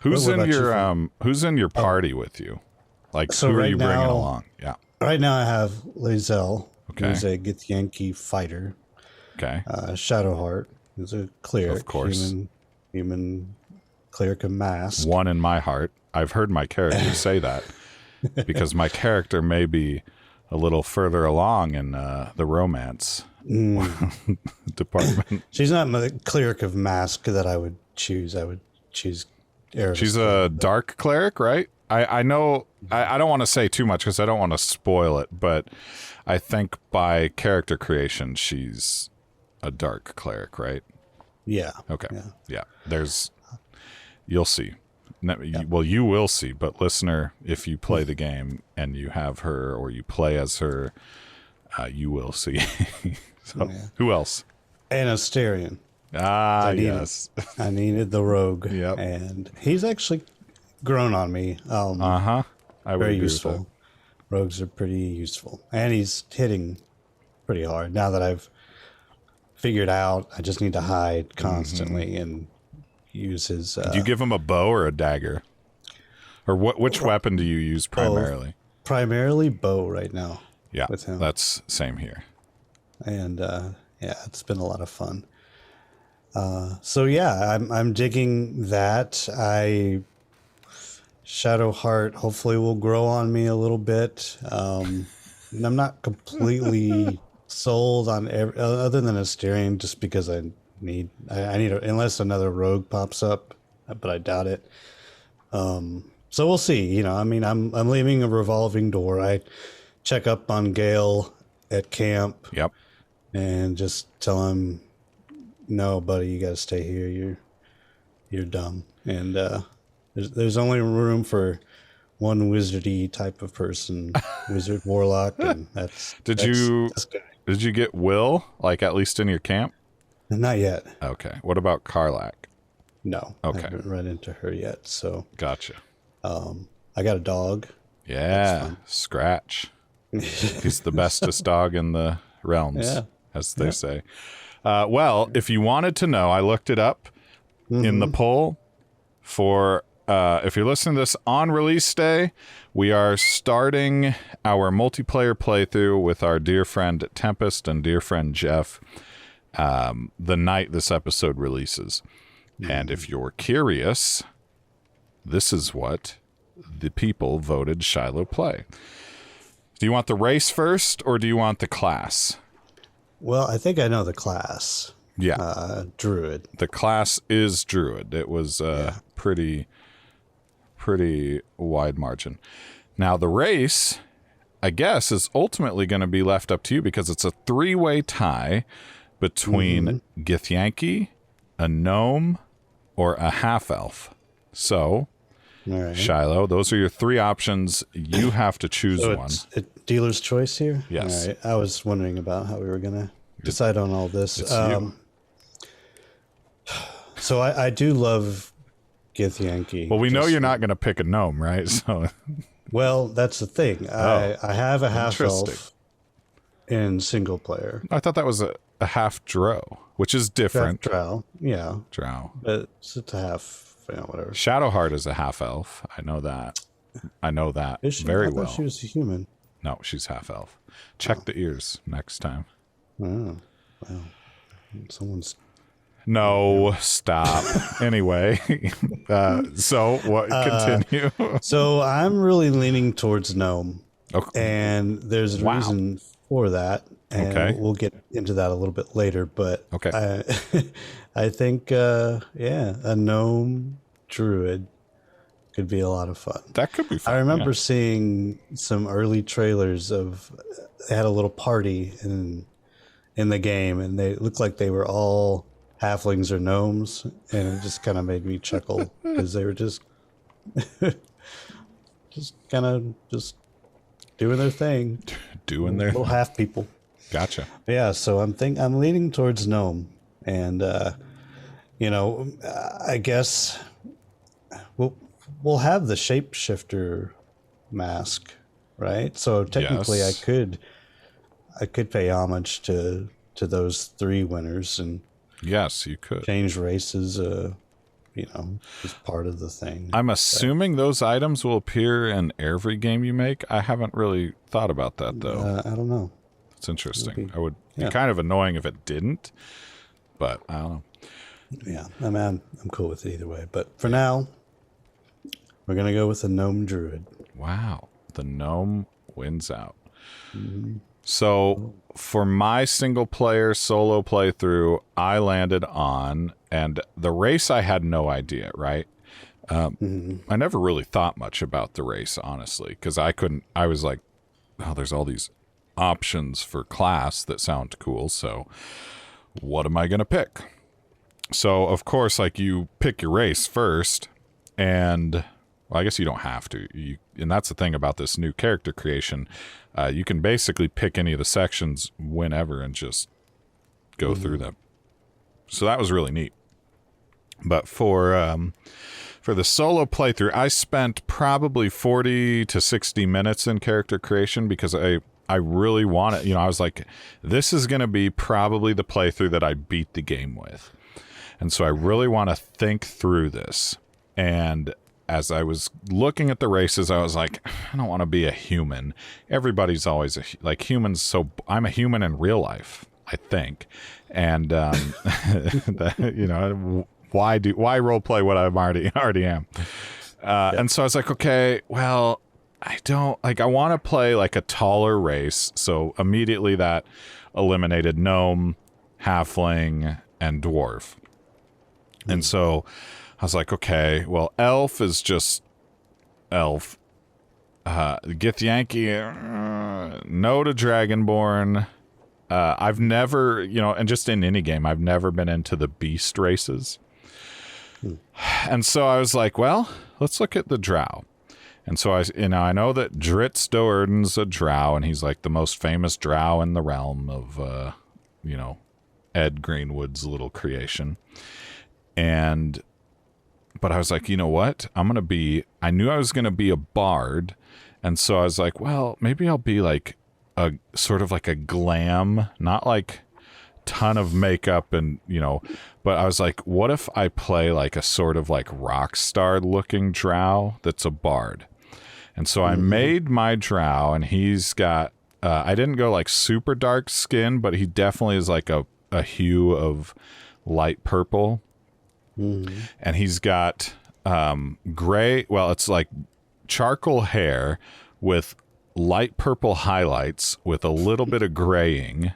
who's in your party with you? Like, so who are right you bringing now, along? Yeah. Right now I have Lae'zel, who's a Githyanki fighter. Okay. Shadowheart, who's a cleric. Of course. Human cleric of mask. One in my heart. I've heard my character say that, because my character may be a little further along in the romance department. She's not my cleric of mask that I would choose. I would choose Eris. She's a dark cleric, right? I know, I don't want to say too much because I don't want to spoil it, but I think by character creation, she's a dark cleric, right? Yeah. Okay. Yeah. You'll see. Well, you will see, but listener, if you play the game and you have her or you play as her, you will see. So, who else? And Asterion. Yes. I needed the rogue. Yep. And he's actually grown on me. I would very agree useful. with that. Rogues are pretty useful. And he's hitting pretty hard. Now that I've figured out, I just need to hide constantly and use his... Do you give him a bow or a dagger? Or which weapon do you use primarily? Primarily bow right now. Yeah, with him. That's same here. And yeah, it's been a lot of fun. So yeah, I'm digging that. Shadowheart hopefully will grow on me a little bit. And I'm not completely sold on other than Asterion, just because I need unless another rogue pops up, but I doubt it. So we'll see. You know, I mean, I'm leaving a revolving door. I check up on Gale at camp. Yep. And just tell him, no, buddy, you got to stay here. You're dumb. And there's only room for one wizardy type of person, wizard warlock, and that's Did you get Will, like, at least in your camp? not yet. Okay. What about Karlak? No. Okay. I haven't run into her yet. So Gotcha. I got a dog. Yeah, Scratch. He's the bestest dog in the realms, as they say. Well, if you wanted to know, I looked it up in the poll for, if you're listening to this on release day, we are starting our multiplayer playthrough with our dear friend Tempest and dear friend Jeff the night this episode releases. And if you're curious, this is what the people voted Shiloh play. Do you want the race first, or do you want the class? Well, I think I know the class. Yeah. Druid. The class is Druid. It was pretty wide margin. Now, the race, I guess, is ultimately going to be left up to you because it's a 3-way tie between Githyanki, a gnome, or a half-elf. So, All right. Shiloh, those are your 3 options. You have to choose So one. it's a dealer's choice here? Yes. All right. I was wondering about how we were going to decide on all this. It's you. So I do love Githyanki. Well, we know you're not going to pick a gnome, right? So, Well, that's the thing. I have a half interesting. elf in single player. I thought that was a half drow, which is different. Drow. Yeah. Drow. But it's a half, whatever. Shadowheart is a half elf. I know that. Is she? Very I thought well. She was a human. No, she's half elf. Check the ears next time. Oh, well, someone's. No, stop. Anyway, so what? Continue. So I'm really leaning towards gnome, Okay. and there's a Wow. reason for that, and Okay. we'll get into that a little bit later. But Okay. I think, a gnome druid could be a lot of fun. That could be fun. I remember seeing some early trailers of they had a little party in the game, and they looked like they were all halflings or gnomes, and it just kind of made me chuckle because they were just kind of just doing their thing, Doing their little half people. Gotcha. Yeah, so I'm leaning towards gnome, and I guess we'll have the shapeshifter mask, right? So technically, Yes. I could pay homage to those 3 winners and Yes, you could. change races. As part of the thing. I'm assuming those items will appear in every game you make. I haven't really thought about that though. I don't know. It's interesting. I would be yeah. kind of annoying if it didn't, but I don't know. Yeah, I'm cool with it either way. But for now, we're gonna go with the gnome druid. Wow. The gnome wins out. So for my single player solo playthrough, I landed on, and the race I had no idea, right? I never really thought much about the race, honestly, because I was like, oh, there's all these options for class that sound cool. So what am I going to pick? So of course, like you pick your race first, and well, I guess you don't have to. And that's the thing about this new character creation. You can basically pick any of the sections whenever and just go through them. So that was really neat. But for the solo playthrough, I spent probably 40 to 60 minutes in character creation because I really wanted, I was like, this is going to be probably the playthrough that I beat the game with. And so I really want to think through this. And as I was looking at the races, I was like, I don't want to be a human. Everybody's always like humans. So I'm a human in real life, I think. And, why role play what I already am? And so I was like, okay, well, I want to play like a taller race. So immediately that eliminated gnome, halfling, and dwarf. And so I was like, okay, well, elf is just elf. Githyanki, no to Dragonborn. I've never, and just in any game, I've never been into the beast races. And so I was like, well, let's look at the drow. And so I know that Dritz Do'Urden's a drow, and he's like the most famous drow in the realm of, Ed Greenwood's little creation. And but I was like, you know what? I knew I was going to be a bard. And so I was like, well, maybe I'll be like a sort of like a glam, not like ton of makeup and, but I was like, what if I play like a sort of like rock star looking drow that's a bard? And so I made my drow, and he's got, I didn't go like super dark skin, but he definitely is like a hue of light purple. And he's got gray, well, it's like charcoal hair with light purple highlights with a little bit of graying.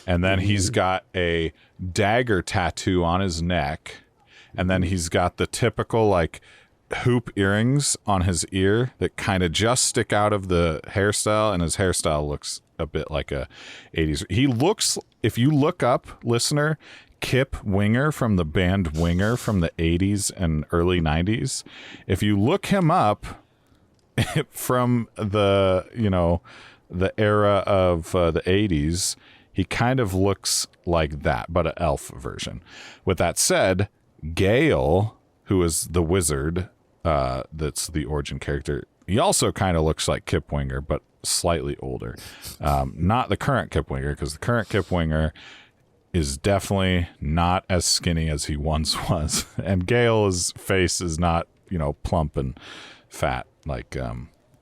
And then he's got a dagger tattoo on his neck. And then he's got the typical like hoop earrings on his ear that kind of just stick out of the hairstyle. And his hairstyle looks a bit like a 80s. He looks, if you look up, listener, Kip Winger from the band Winger from the 80s and early 90s. If you look him up from the, the era of the 80s, he kind of looks like that, but an elf version. With that said, Gale, who is the wizard, that's the origin character, he also kind of looks like Kip Winger, but slightly older. Not the current Kip Winger, because the current Kip Winger is definitely not as skinny as he once was. And Gale's face is not, plump and fat like,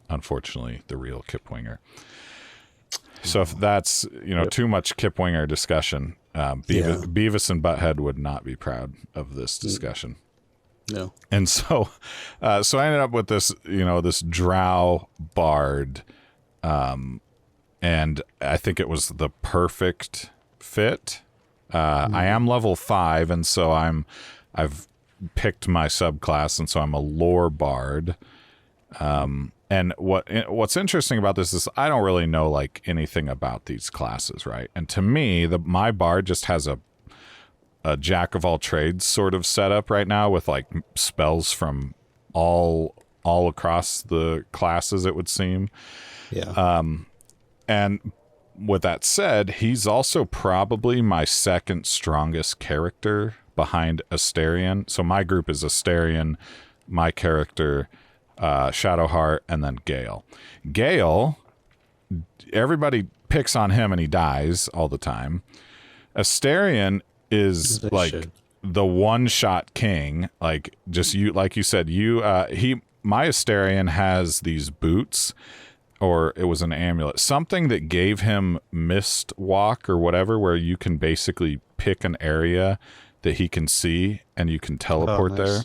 unfortunately, the real Kip Winger. So if that's, too much Kip Winger discussion, Beavis and Butthead would not be proud of this discussion. No. And so I ended up with this, this drow bard. And I think it was the perfect fit. I am level 5, and so I've picked my subclass, and so I'm a lore bard. And what's interesting about this is I don't really know like anything about these classes, right? And to me, my bard just has a jack of all trades sort of setup right now with like spells from all across the classes, it would seem. Yeah. And with that said, he's also probably my second strongest character behind Asterion. So my group is Asterion, my character, Shadowheart, and then Gale. Gale, everybody picks on him and he dies all the time. Asterion is the one-shot king. Like just like you said, my Asterion has these boots, or it was an amulet, something that gave him mist walk or whatever, where you can basically pick an area that he can see and you can teleport there.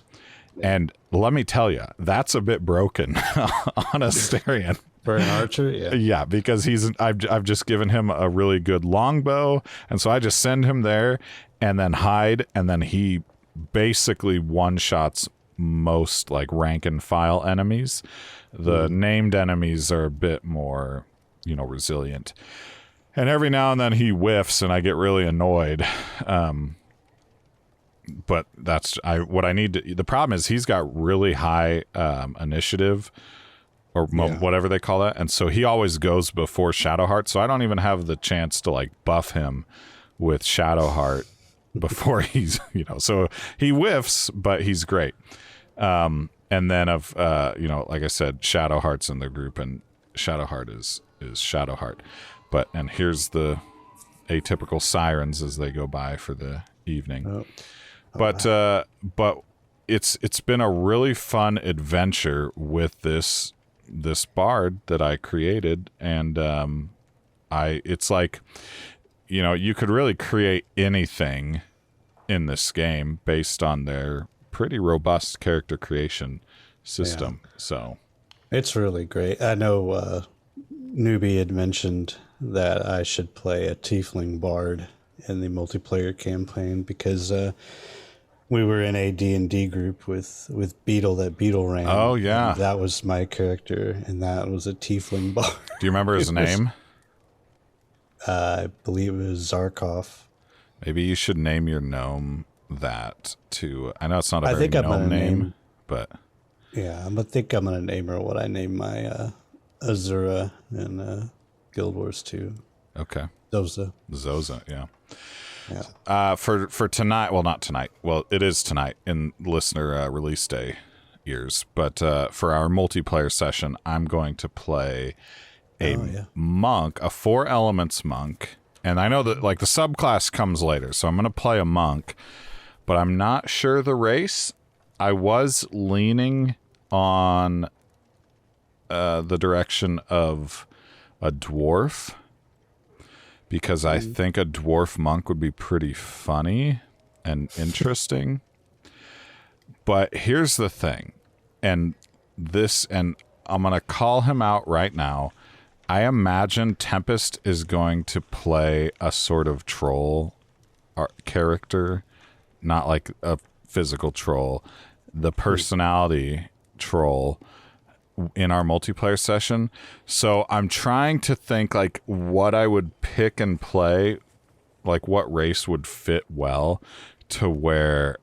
And let me tell you, that's a bit broken on Asterion. For an archer, yeah. Yeah, because I've just given him a really good longbow, and so I just send him there and then hide, and then he basically one-shots most like rank and file enemies. The named enemies are a bit more, resilient. And every now and then he whiffs and I get really annoyed. But that's what I need to. The problem is he's got really high initiative, or whatever they call that, and so he always goes before Shadowheart. So I don't even have the chance to like buff him with Shadowheart before he's So he whiffs, but he's great. And then like I said, Shadowheart's in the group, and Shadowheart is Shadowheart. And here's the atypical sirens as they go by for the evening. But it's been a really fun adventure with this bard that I created, and it's like, you could really create anything in this game based on their pretty robust character creation system. Yeah. So it's really great. I know Newbie had mentioned that I should play a tiefling bard in the multiplayer campaign, because we were in a D&D group with Beetle that Beetle ran. Oh, yeah. That was my character, and that was a tiefling bard. Do you remember his name? I believe it was Zarkov. Maybe you should name your gnome that too. I know it's not a very gnome name, but... Yeah, I think I'm going to name her what I named my Azura in Guild Wars 2. Okay. Zoza, yeah. For tonight, well, not tonight. Well, it is tonight in listener release day years. But for our multiplayer session, I'm going to play a monk, a 4 elements monk. And I know that like the subclass comes later, so I'm going to play a monk, but I'm not sure the race. I was leaning on the direction of a dwarf, because I think a dwarf monk would be pretty funny and interesting. But here's the thing, and I'm going to call him out right now. I imagine Tempest is going to play a sort of troll character, not like a physical troll, the personality troll in our multiplayer session. So I'm trying to think like what I would pick and play, like what race would fit well to where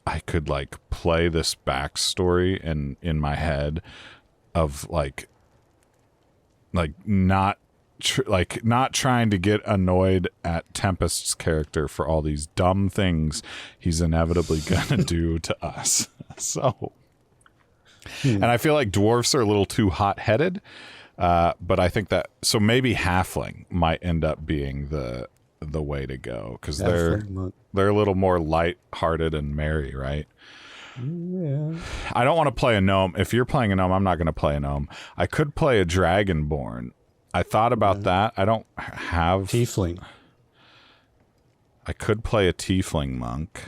I could like play this backstory in my head of like not trying to get annoyed at Tempest's character for all these dumb things he's inevitably gonna do to us. So and I feel like dwarfs are a little too hot-headed, but I think that so maybe halfling might end up being the way to go, because they're a little more light-hearted and merry, right? Yeah. I don't want to play a gnome. If you're playing a gnome, I'm not going to play a gnome. I could play a dragonborn. I thought about that. I don't have Tiefling. I could play a tiefling monk.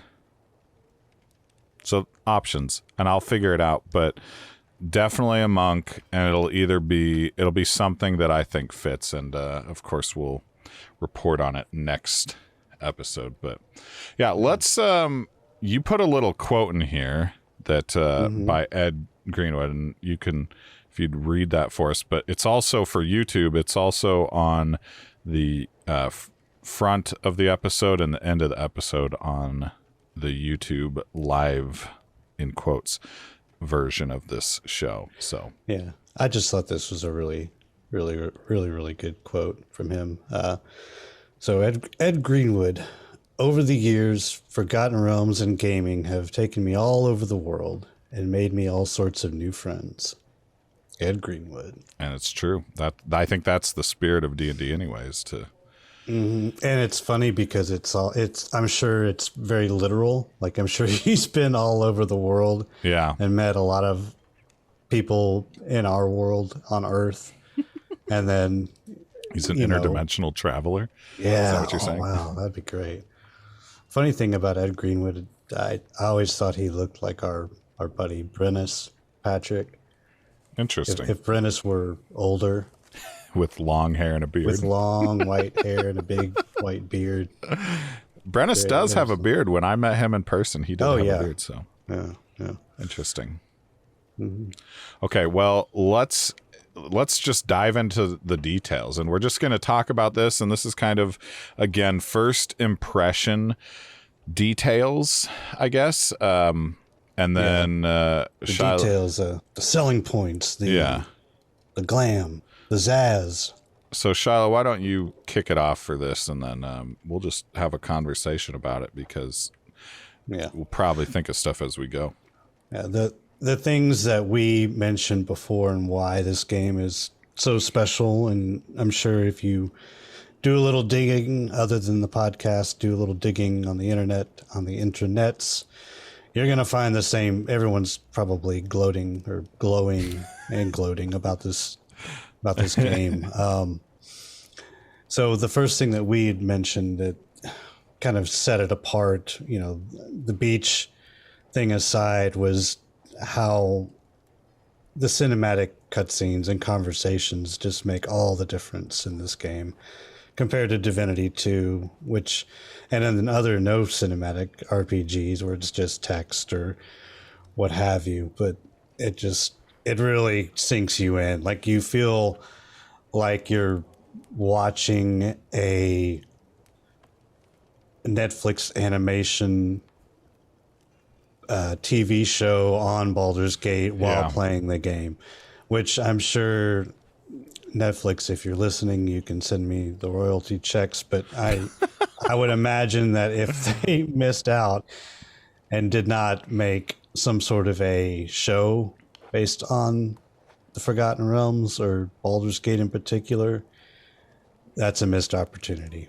So options, and I'll figure it out, but definitely a monk, and it'll be something that I think fits, and of course we'll report on it next episode. But yeah, let's you put a little quote in here that by Ed Greenwood, and you can, if you'd read that for us, but it's also for YouTube. It's also on the front of the episode and the end of the episode on the YouTube live, in quotes, version of this show. So yeah, I just thought this was a really good quote from him. So Ed Greenwood: over the years, Forgotten Realms and gaming have taken me all over the world and made me all sorts of new friends. Ed Greenwood. And it's true. That I think that's the spirit of D&D anyways, to And it's funny because I'm sure it's very literal. Like, I'm sure he's been all over the world. Yeah. And met a lot of people in our world on Earth. And then he's an interdimensional traveler. Yeah. Is that what you're saying? Wow, that'd be great. Funny thing about Ed Greenwood, I always thought he looked like our buddy Brennus Patrick. Interesting. If Brennus were older. With long hair and a beard. With long white hair and a big white beard. Brennus does have a beard. When I met him in person, he did have a beard. So yeah. Interesting. Mm-hmm. Okay, well, let's just dive into the details, and we're just going to talk about this. And this is kind of, again, first impression details, I guess. And then the details, the selling points, the glam. The Zaz. So, Shiloh, why don't you kick it off for this, and then we'll just have a conversation about it, because we'll probably think of stuff as we go. Yeah, the things that we mentioned before and why this game is so special, and I'm sure if you do a little digging other than the podcast, do a little digging on the internet, on the intranets, you're going to find the same. Everyone's probably gloating or glowing and gloating about this game. So the first thing that we had mentioned that kind of set it apart, the beach thing aside, was how the cinematic cutscenes and conversations just make all the difference in this game compared to Divinity 2, and then other no cinematic RPGs where it's just text or what have you, but it really sinks you in. Like, you feel like you're watching a Netflix animation TV show on Baldur's Gate while playing the game, which I'm sure Netflix, if you're listening, you can send me the royalty checks, but I I would imagine that if they missed out and did not make some sort of a show based on the Forgotten Realms or Baldur's Gate in particular, that's a missed opportunity.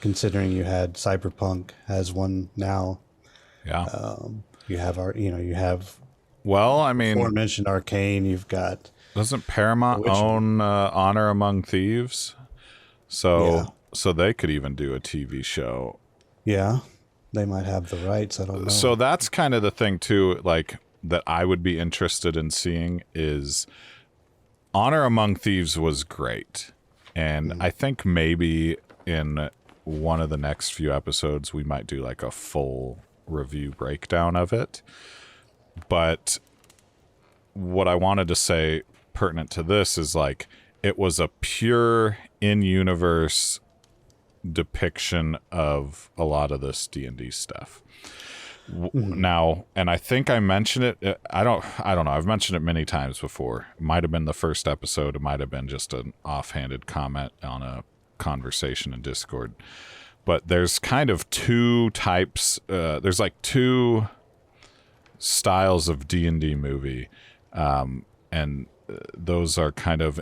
Considering you had Cyberpunk has one now. Yeah. You have Well, I mean, aforementioned Arcane. You've got doesn't Paramount own Honor Among Thieves? So they could even do a TV show. Yeah, they might have the rights. I don't know. So that's kind of the thing too, like that I would be interested in seeing is Honor Among Thieves was great. And I think maybe in one of the next few episodes, we might do like a full review breakdown of it. But what I wanted to say pertinent to this is like, it was a pure in-universe depiction of a lot of this D&D stuff. Now, and I think I mentioned it. I don't know. I've mentioned it many times before. It might have been the first episode. It might have been just an offhanded comment on a conversation in Discord. But there's kind of two types. There's like two styles of D&D movie, and those are kind of,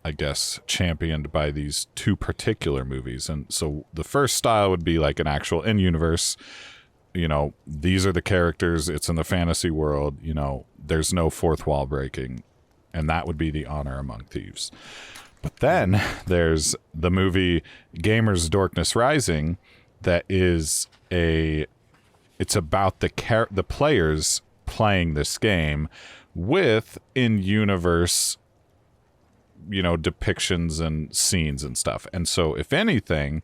I guess, championed by these two particular movies. And so the first style would be like an actual in-universe. You know, these are the characters, it's in the fantasy world, you know, there's no fourth wall breaking, and that would be the Honor Among Thieves. But then there's the movie Gamers Darkness Rising, that is it's about the players playing this game with in-universe, you know, depictions and scenes and stuff. And so if anything,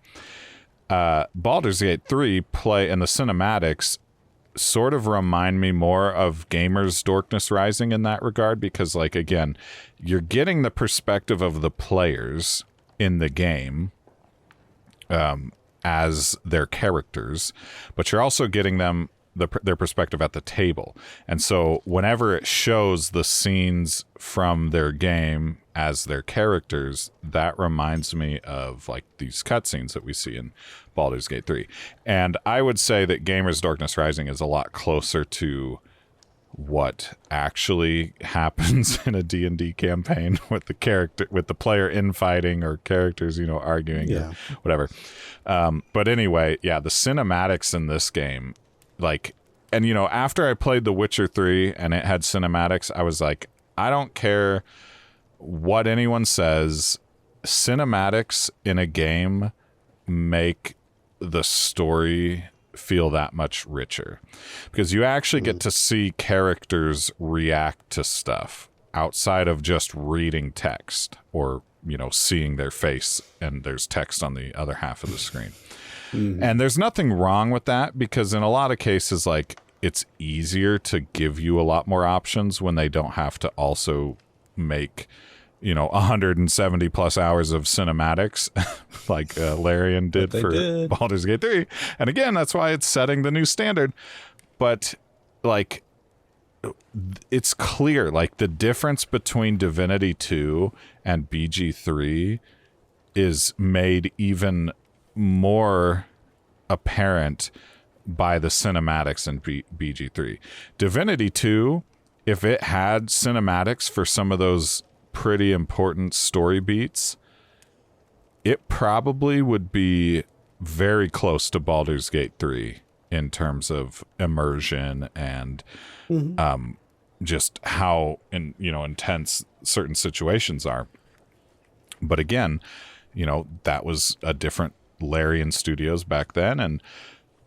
Baldur's Gate 3 play and the cinematics sort of remind me more of Gamers Darkness Rising in that regard, because like, again, you're getting the perspective of the players in the game as their characters, but you're also getting them their perspective at the table. And so whenever it shows the scenes from their game as their characters, that reminds me of like these cutscenes that we see in Baldur's Gate 3. And I would say that Gamers Darkness Rising is a lot closer to what actually happens in a D&D campaign with the player infighting or characters, you know, arguing or whatever. But anyway, yeah, the cinematics in this game, like, and you know, after I played The Witcher 3 and it had cinematics, I was like, I don't care what anyone says, cinematics in a game make the story feel that much richer, because you actually get to see characters react to stuff outside of just reading text or, you know, seeing their face and there's text on the other half of the screen. And there's nothing wrong with that, because in a lot of cases, like, it's easier to give you a lot more options when they don't have to also make, you know, 170 plus hours of cinematics like Larian did for Baldur's Gate 3. And again, that's why it's setting the new standard. But like, it's clear, like the difference between Divinity 2 and BG3 is made even more apparent by the cinematics in BG3. Divinity 2, if it had cinematics for some of those pretty important story beats, it probably would be very close to Baldur's Gate 3 in terms of immersion and just how intense certain situations are. But again, you know, that was a different Larian Studios back then,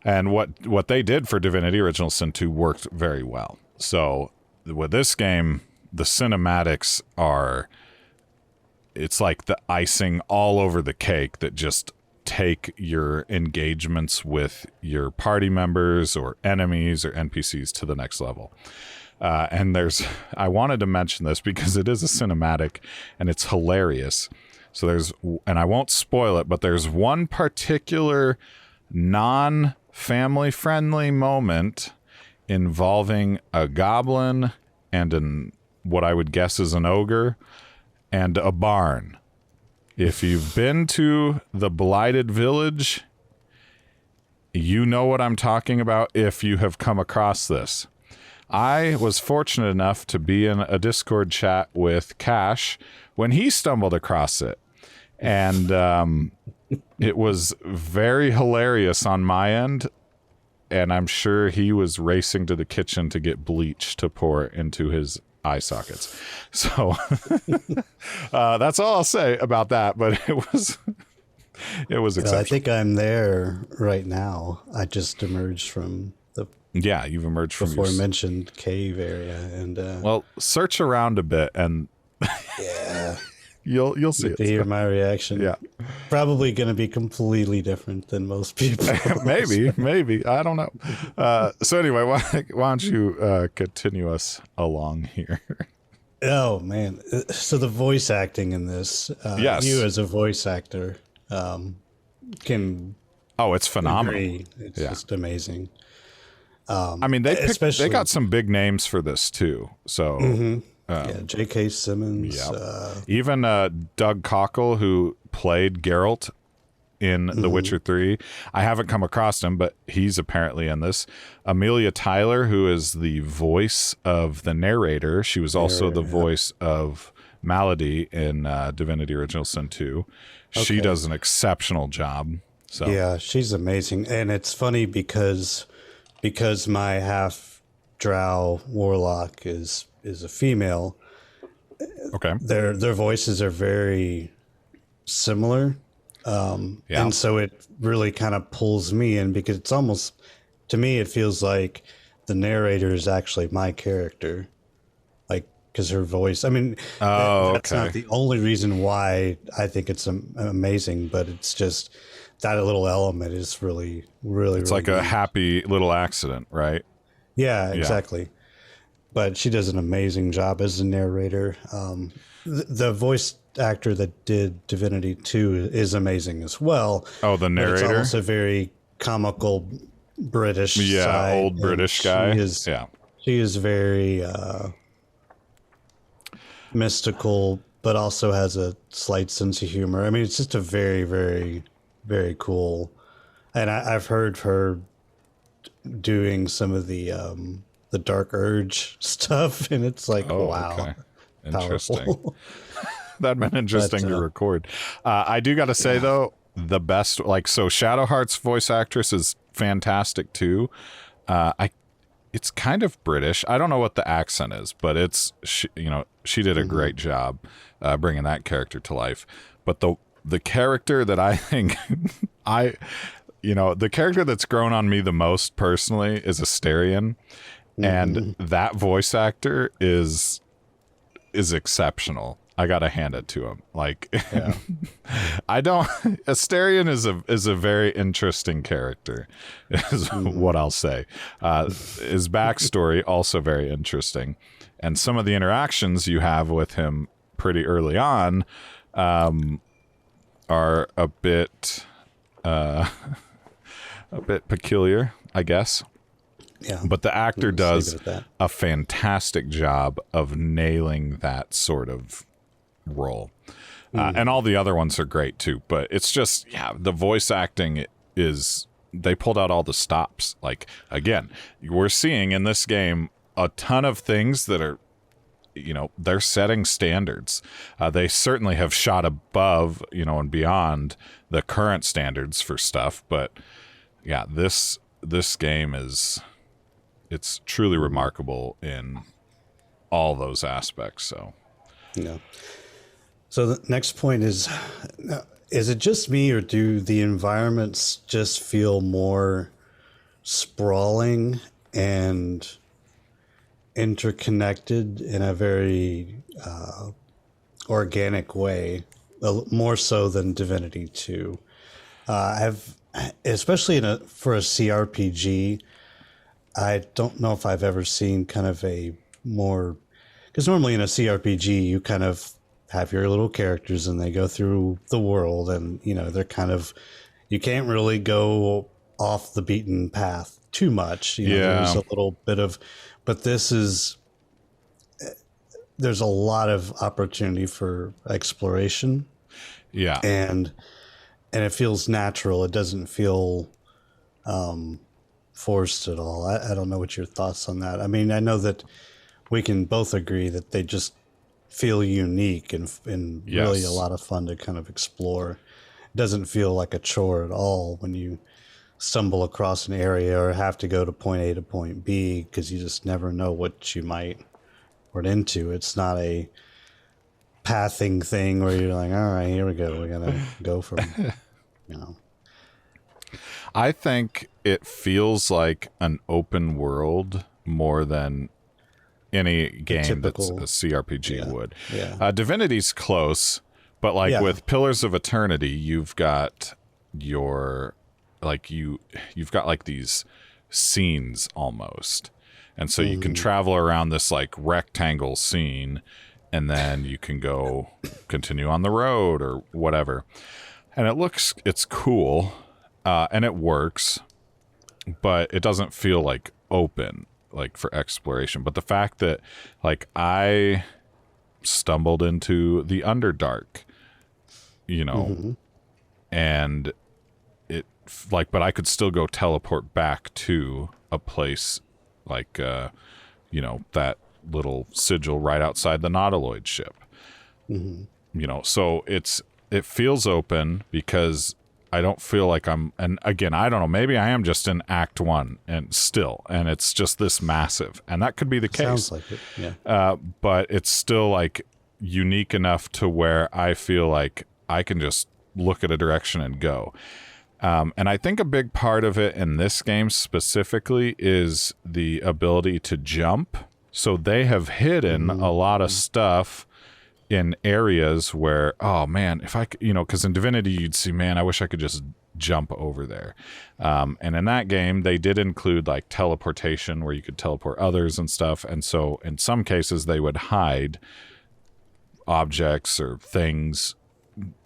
and what they did for Divinity Original Sin 2 worked very well. So with this game, the cinematics it's like the icing all over the cake that just take your engagements with your party members or enemies or NPCs to the next level. And I wanted to mention this because it is a cinematic and it's hilarious. So and I won't spoil it, but there's one particular non-family friendly moment involving a goblin and what I would guess is an ogre and a barn. If you've been to the Blighted Village You know what I'm talking about if you have come across this. I was fortunate enough to be in a Discord chat with Cash when he stumbled across it. And it was very hilarious on my end. And I'm sure he was racing to the kitchen to get bleach to pour into his eye sockets. So that's all I'll say about that. But it was exceptional. I think I'm there right now. I just emerged from the you've emerged from before mentioned cave area, and well, search around a bit, and yeah, you'll see it. To hear my reaction. Yeah, probably going to be completely different than most people. maybe I don't know. So anyway, why don't you continue us along here? Oh man, so the voice acting in this, yes, you as a voice actor can it's phenomenal. agree. It's just amazing. I mean, they got some big names for this too. So J.K. Simmons, even Doug Cockle, who played Geralt in The Witcher 3. I haven't come across him, but he's apparently in this. Amelia Tyler, who is the voice of the narrator. She was also the voice of Malady in Divinity Original Sin 2. Okay. She does an exceptional job. So yeah, she's amazing. And it's funny because my half drow warlock is a female. Okay. Their voices are very similar. And so it really kind of pulls me in, because it's almost, to me, it feels like the narrator is actually my character. Like, because her voice, I mean, that's not the only reason why I think it's amazing, but it's just that little element is really, really, it's really like a happy little accident, right? Yeah, exactly. But she does an amazing job as a narrator. The voice actor that did Divinity 2 is amazing as well. Oh, the narrator? It's almost a very comical British side. Old British guy. She is very mystical, but also has a slight sense of humor. I mean, it's just a very, very, very cool. And I've heard her doing some of the Dark Urge stuff, and it's like, wow. Okay. Interesting. That'd been interesting to record. I do got to say, though, the best, so Shadowheart's voice actress is fantastic, too. It's kind of British. I don't know what the accent is, but she did a great job bringing that character to life. But the character that I think the character that's grown on me the most personally is Asterion, and that voice actor is exceptional. I gotta hand it to him. Asterion is a very interesting character, is what I'll say. His backstory also very interesting, and some of the interactions you have with him pretty early on are a bit peculiar, I guess. Yeah. But the actor does a fantastic job of nailing that sort of role. And all the other ones are great too. But it's just, the voice acting they pulled out all the stops. Like, again, we're seeing in this game a ton of things that are, they're setting standards. They certainly have shot above, and beyond the current standards for stuff. But yeah, this game it's truly remarkable in all those aspects. So, So the next point is it just me, or do the environments just feel more sprawling and interconnected in a very organic way, more so than Divinity 2? Especially for a CRPG, I don't know if I've ever seen kind of a more, because normally in a CRPG you kind of have your little characters and they go through the world, and they're kind of, you can't really go off the beaten path too much. There's a little bit of, but there's a lot of opportunity for exploration. And it feels natural. It doesn't feel forced at all. I don't know what your thoughts on that. I mean, I know that we can both agree that they just feel unique and really a lot of fun to kind of explore. It doesn't feel like a chore at all when you stumble across an area or have to go to point A to point B, because you just never know what you might run into. It's not a pathing thing where you're like, all right, here we go. We're going to go from, you know. I think it feels like an open world more than any game that's a CRPG would. Yeah. Divinity's close, but like with Pillars of Eternity, you've got your like you've got like these scenes almost, and so you can travel around this like rectangle scene, and then you can go continue on the road or whatever, and it's cool, and it works, but it doesn't feel like open like for exploration. But the fact that like I stumbled into the Underdark, you know, and it like, but I could still go teleport back to a place like, you know, that little sigil right outside the Nautiloid ship, you know, so it feels open because I don't feel like and again, I don't know, maybe I am just in Act 1 and it's just this massive, and that could be the case. Sounds like it, yeah. But it's still like unique enough to where I feel like I can just look at a direction and go. And I think a big part of it in this game specifically is the ability to jump. So they have hidden a lot of stuff in areas where, oh man, if I could, you know, because in Divinity you'd see, man, I wish I could just jump over there. And in that game, they did include like teleportation where you could teleport others and stuff. And so in some cases they would hide objects or things,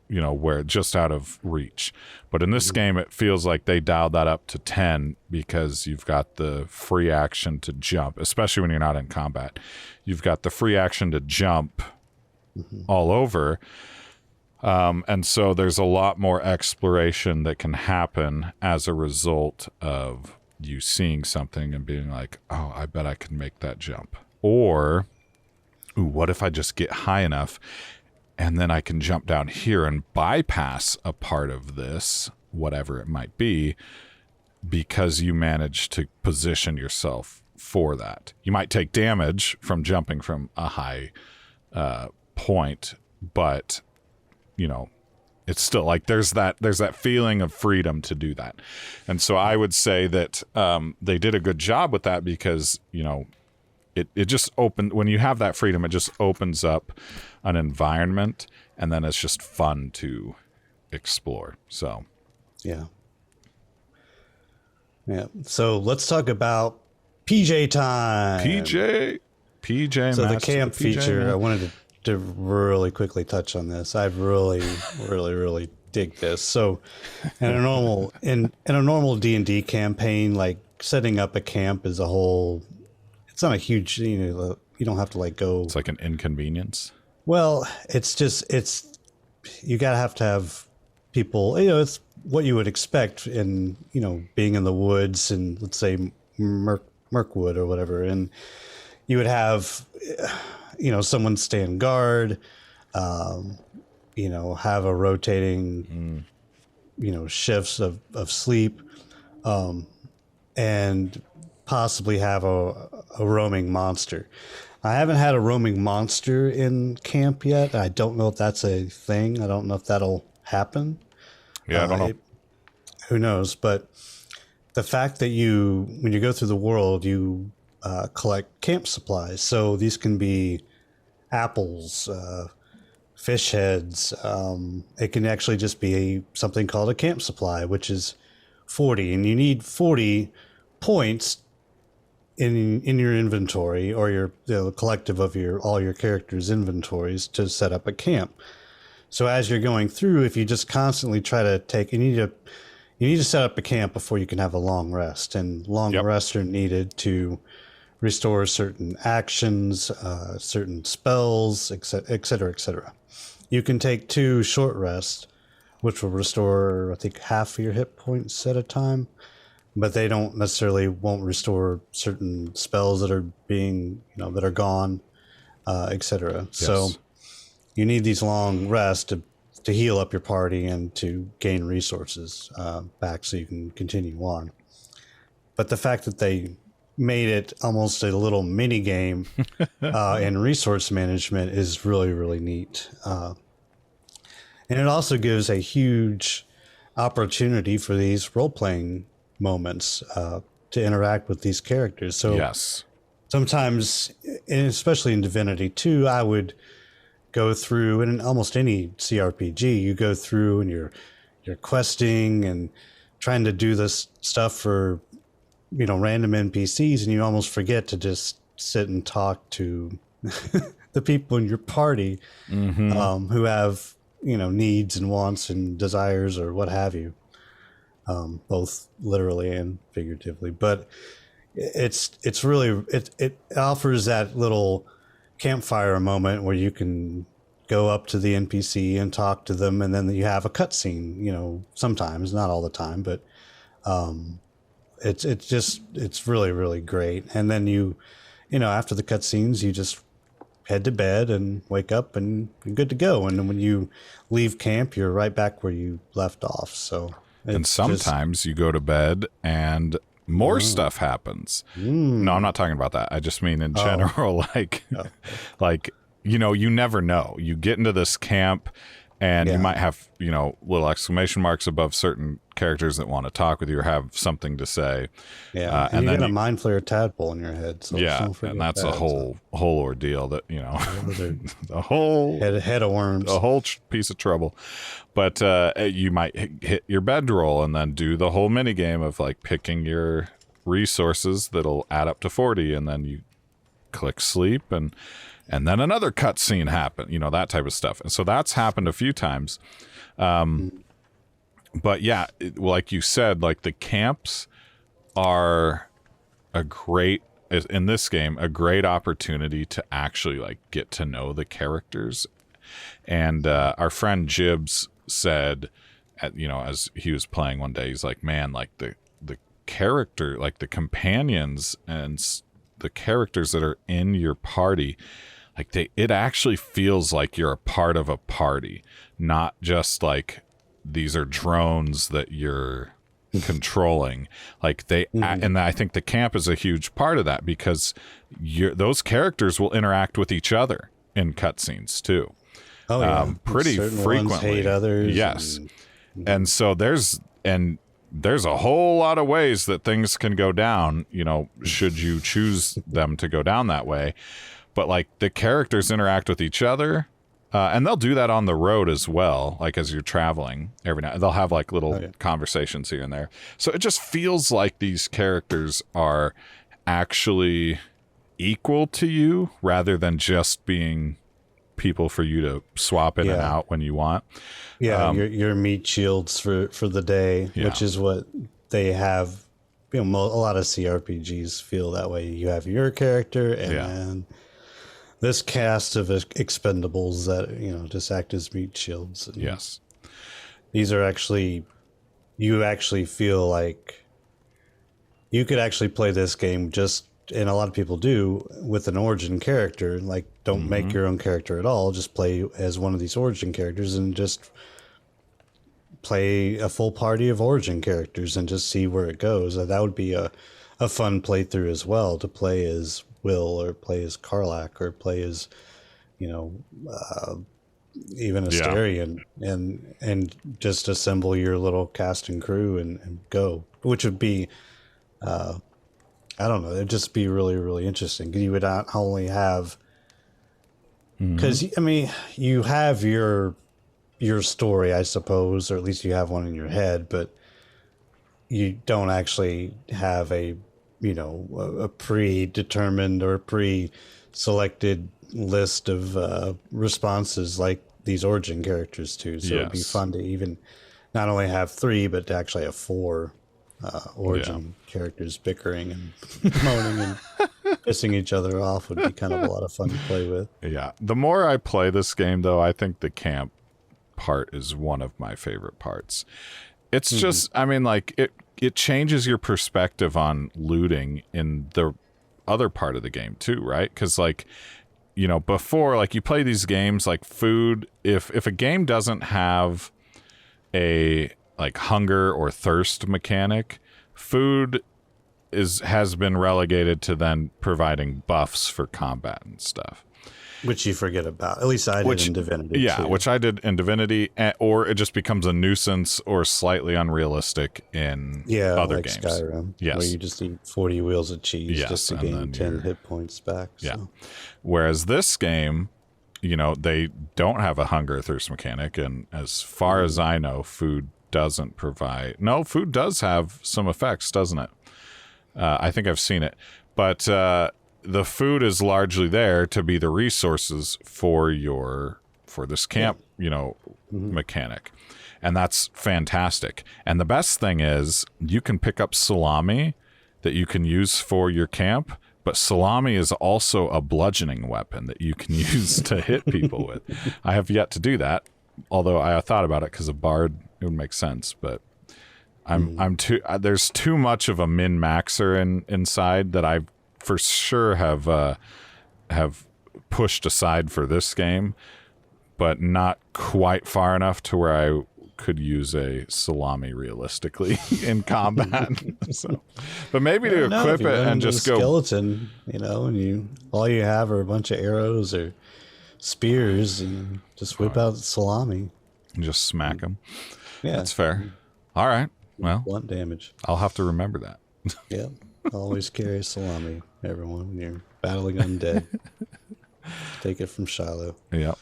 you know, where just out of reach. But in this game, it feels like they dialed that up to 10 because you've got the free action to jump, especially when you're not in combat. You've got the free action to jump all over. And so there's a lot more exploration that can happen as a result of you seeing something and being like, oh, I bet I can make that jump. Or, ooh, what if I just get high enough and then I can jump down here and bypass a part of this, whatever it might be, because you managed to position yourself for that. You might take damage from jumping from a high point, but you know, it's still like there's that feeling of freedom to do that. And so I would say that they did a good job with that because, you know, it just opened, when you have that freedom, it just opens up an environment, and then it's just fun to explore. So yeah. So let's talk about PJ time. PJ So Master, the camp PJ, feature, man. I wanted to really quickly touch on this. I really, really dig this. So in a normal D&D campaign, like setting up a camp is a whole, it's not a huge, you know, you don't have to like go. It's like an inconvenience. Well, you gotta have to have people, you know, it's what you would expect in, you know, being in the woods and let's say Mirkwood or whatever. And you would have, you know, someone stand guard, you know, have a rotating, you know, shifts of sleep, and possibly have a roaming monster. I haven't had a roaming monster in camp yet. I don't know if that's a thing. I don't know if that'll happen. Yeah, I don't know. Who knows? But the fact that when you go through the world, you collect camp supplies. So these can be apples, fish heads. It can actually just be something called a camp supply, which is 40. And you need 40 points in your inventory, or the collective of all your characters' inventories, to set up a camp. So as you're going through, if you just constantly try to you need to set up a camp before you can have a long rest, and long rests are needed to restore certain actions, certain spells, et cetera, et cetera. You can take 2 short rests, which will restore, I think, half of your hit points at a time. but they don't necessarily won't restore certain spells that are being, that are gone, etc. So Yes. you need these long rests to heal up your party and to gain resources back so you can continue on. But the fact that they made it almost a little mini game in resource management is really, really neat. And it also gives a huge opportunity for these role-playing moments to interact with these characters. So Yes. sometimes, and especially in Divinity 2, I would go through, and in almost any CRPG, you go through and you're questing and trying to do this stuff for, random NPCs, and you almost forget to just sit and talk to the people in your party who have, needs and wants and desires or what have you, both literally and figuratively. But it's really, it offers that little campfire moment where you can go up to the NPC and talk to them, and then you have a cutscene, sometimes, not all the time, but it's really, really great. And then after the cutscenes, you just head to bed and wake up and you're good to go. And then when you leave camp, you're right back where you left off. So And sometimes you go to bed and more stuff happens. No, I'm not talking about that. I just mean in general, like, you never know. You get into this camp and you might have, little exclamation marks above certain characters that want to talk with you or have something to say. Yeah. And you get a mind flayer tadpole in your head. So don't forget and that's that, a whole ordeal that, a whole head of worms, a whole piece of trouble. But you might hit your bedroll and then do the whole mini game of like picking your resources that'll add up to 40, and then you click sleep, and then another cutscene happen, that type of stuff. And so that's happened a few times. But yeah, like you said, like the camps are in this game, a great opportunity to actually like get to know the characters. And our friend Jibs said, as he was playing one day, he's like, man, like the character, like the companions and the characters that are in your party, like it actually feels like you're a part of a party, not just like these are drones that you're controlling. Like and I think the camp is a huge part of that, because those characters will interact with each other in cutscenes too. Oh yeah, pretty certain frequently. Ones hate others. Yes, and so there's a whole lot of ways that things can go down. Should you choose them to go down that way, but like the characters interact with each other. And they'll do that on the road as well. Like as you're traveling every night, they'll have like little conversations here and there. So it just feels like these characters are actually equal to you rather than just being people for you to swap in and out when you want. Yeah, your meat shields for the day, which is what they have. A lot of CRPGs feel that way. You have your character and then this cast of expendables that, just act as meat shields. And yes. These are you actually feel like you could actually play this game just, and a lot of people do, with an origin character. Like, don't make your own character at all. Just play as one of these origin characters and just play a full party of origin characters and just see where it goes. That would be a fun playthrough as well, to play as Will or play as Karlach or play as, even Asterion and just assemble your little cast and crew and go, which would be, I don't know, it'd just be really, really interesting. You would not only have, because you have your story, I suppose, or at least you have one in your head, but you don't actually have a predetermined or pre-selected list of responses like these origin characters do. So it'd be fun to even not only have 3, but to actually have 4 origin characters bickering and moaning and pissing each other off would be kind of a lot of fun to play with. Yeah. The more I play this game, though, I think the camp part is one of my favorite parts. It's just, it changes your perspective on looting in the other part of the game too, right? Because like, you know, before, like, you play these games like food, if a game doesn't have a like hunger or thirst mechanic, food has been relegated to then providing buffs for combat and stuff. Which you forget about. At least I did in Divinity. Yeah, too. which I did in Divinity, or it just becomes a nuisance or slightly unrealistic in other like games. Skyrim, yes, where you just eat 40 wheels of cheese just to gain 10 hit points back. Yeah. So. Whereas this game, you know, they don't have a hunger or thirst mechanic, and as far as I know, food doesn't provide. No, food does have some effects, doesn't it? I think I've seen it, but the food is largely there to be the resources for this camp, you know, mechanic. And that's fantastic. And the best thing is you can pick up salami that you can use for your camp, but salami is also a bludgeoning weapon that you can use to hit people with. I have yet to do that, although I thought about it because a bard, it would make sense, but I'm too there's too much of a min-maxer inside that I for sure have pushed aside for this game, but not quite far enough to where I could use a salami realistically in combat. So, but maybe to equip it and just go skeleton, you know, and all you have are a bunch of arrows or spears, and just whip out salami and just smack them. Yeah, that's fair. All right, well, blunt damage. I'll have to remember that. Yeah, always carry salami, everyone, when you're battling undead. Take it from Shiloh. Yeah.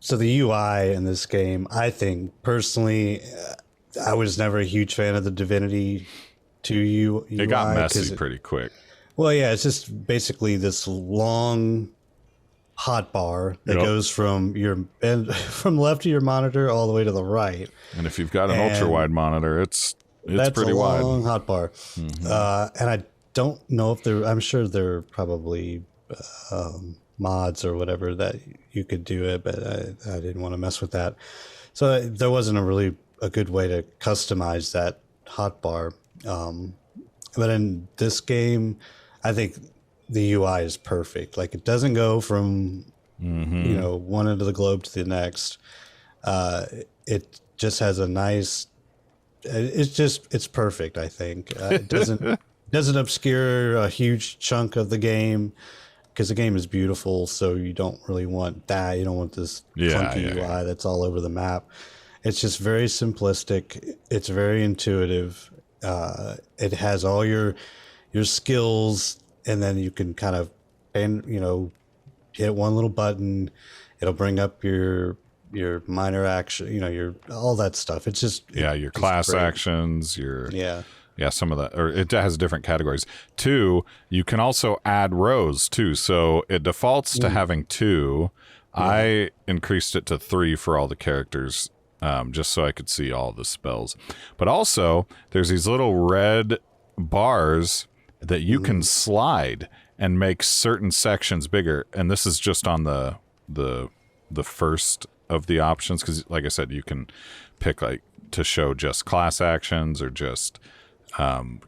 So the UI in this game, I think personally, I was never a huge fan of the Divinity 2 UI. It got messy pretty quick. Well, yeah, it's just basically this long hotbar that goes from from left of your monitor all the way to the right. And if you've got an ultra wide monitor, it's pretty a wide. Long hotbar. And I don't know if I'm sure there are probably mods or whatever that you could do it, but I didn't want to mess with that. So there wasn't a good way to customize that hotbar. But in this game, I think the UI is perfect. Like, it doesn't go from one end of the globe to the next. It just has a nice. It's perfect. I think it doesn't obscure a huge chunk of the game, because the game is beautiful. So you don't really want that. You don't want this clunky UI that's all over the map. It's just very simplistic. It's very intuitive. It has all your skills, and then you can kind of, hit one little button. It'll bring up your minor action, your all that stuff. It's just your class great. Actions, some of that, or it has different categories. 2, you can also add rows too. So it defaults to having 2. Yeah. I increased it to 3 for all the characters, just so I could see all the spells. But also, there's these little red bars that you can slide and make certain sections bigger. And this is just on the first of the options, because, like I said, you can pick like to show just class actions or just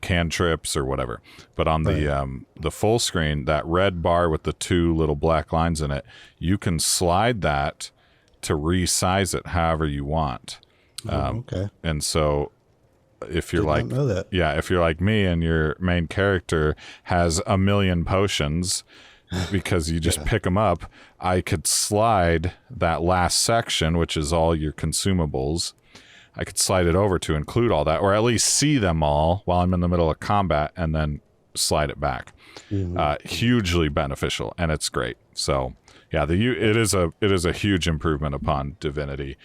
cantrips or whatever. But on the full screen, that red bar with the 2 little black lines in it, you can slide that to resize it however you want. Okay. And so if you're Did not know that. if you're like me and your main character has a million potions because you just pick them up, I could slide that last section, which is all your consumables. I could slide it over to include all that, or at least see them all while I'm in the middle of combat, and then slide it back. Hugely beneficial, and it's great. So it is a huge improvement upon Divinity.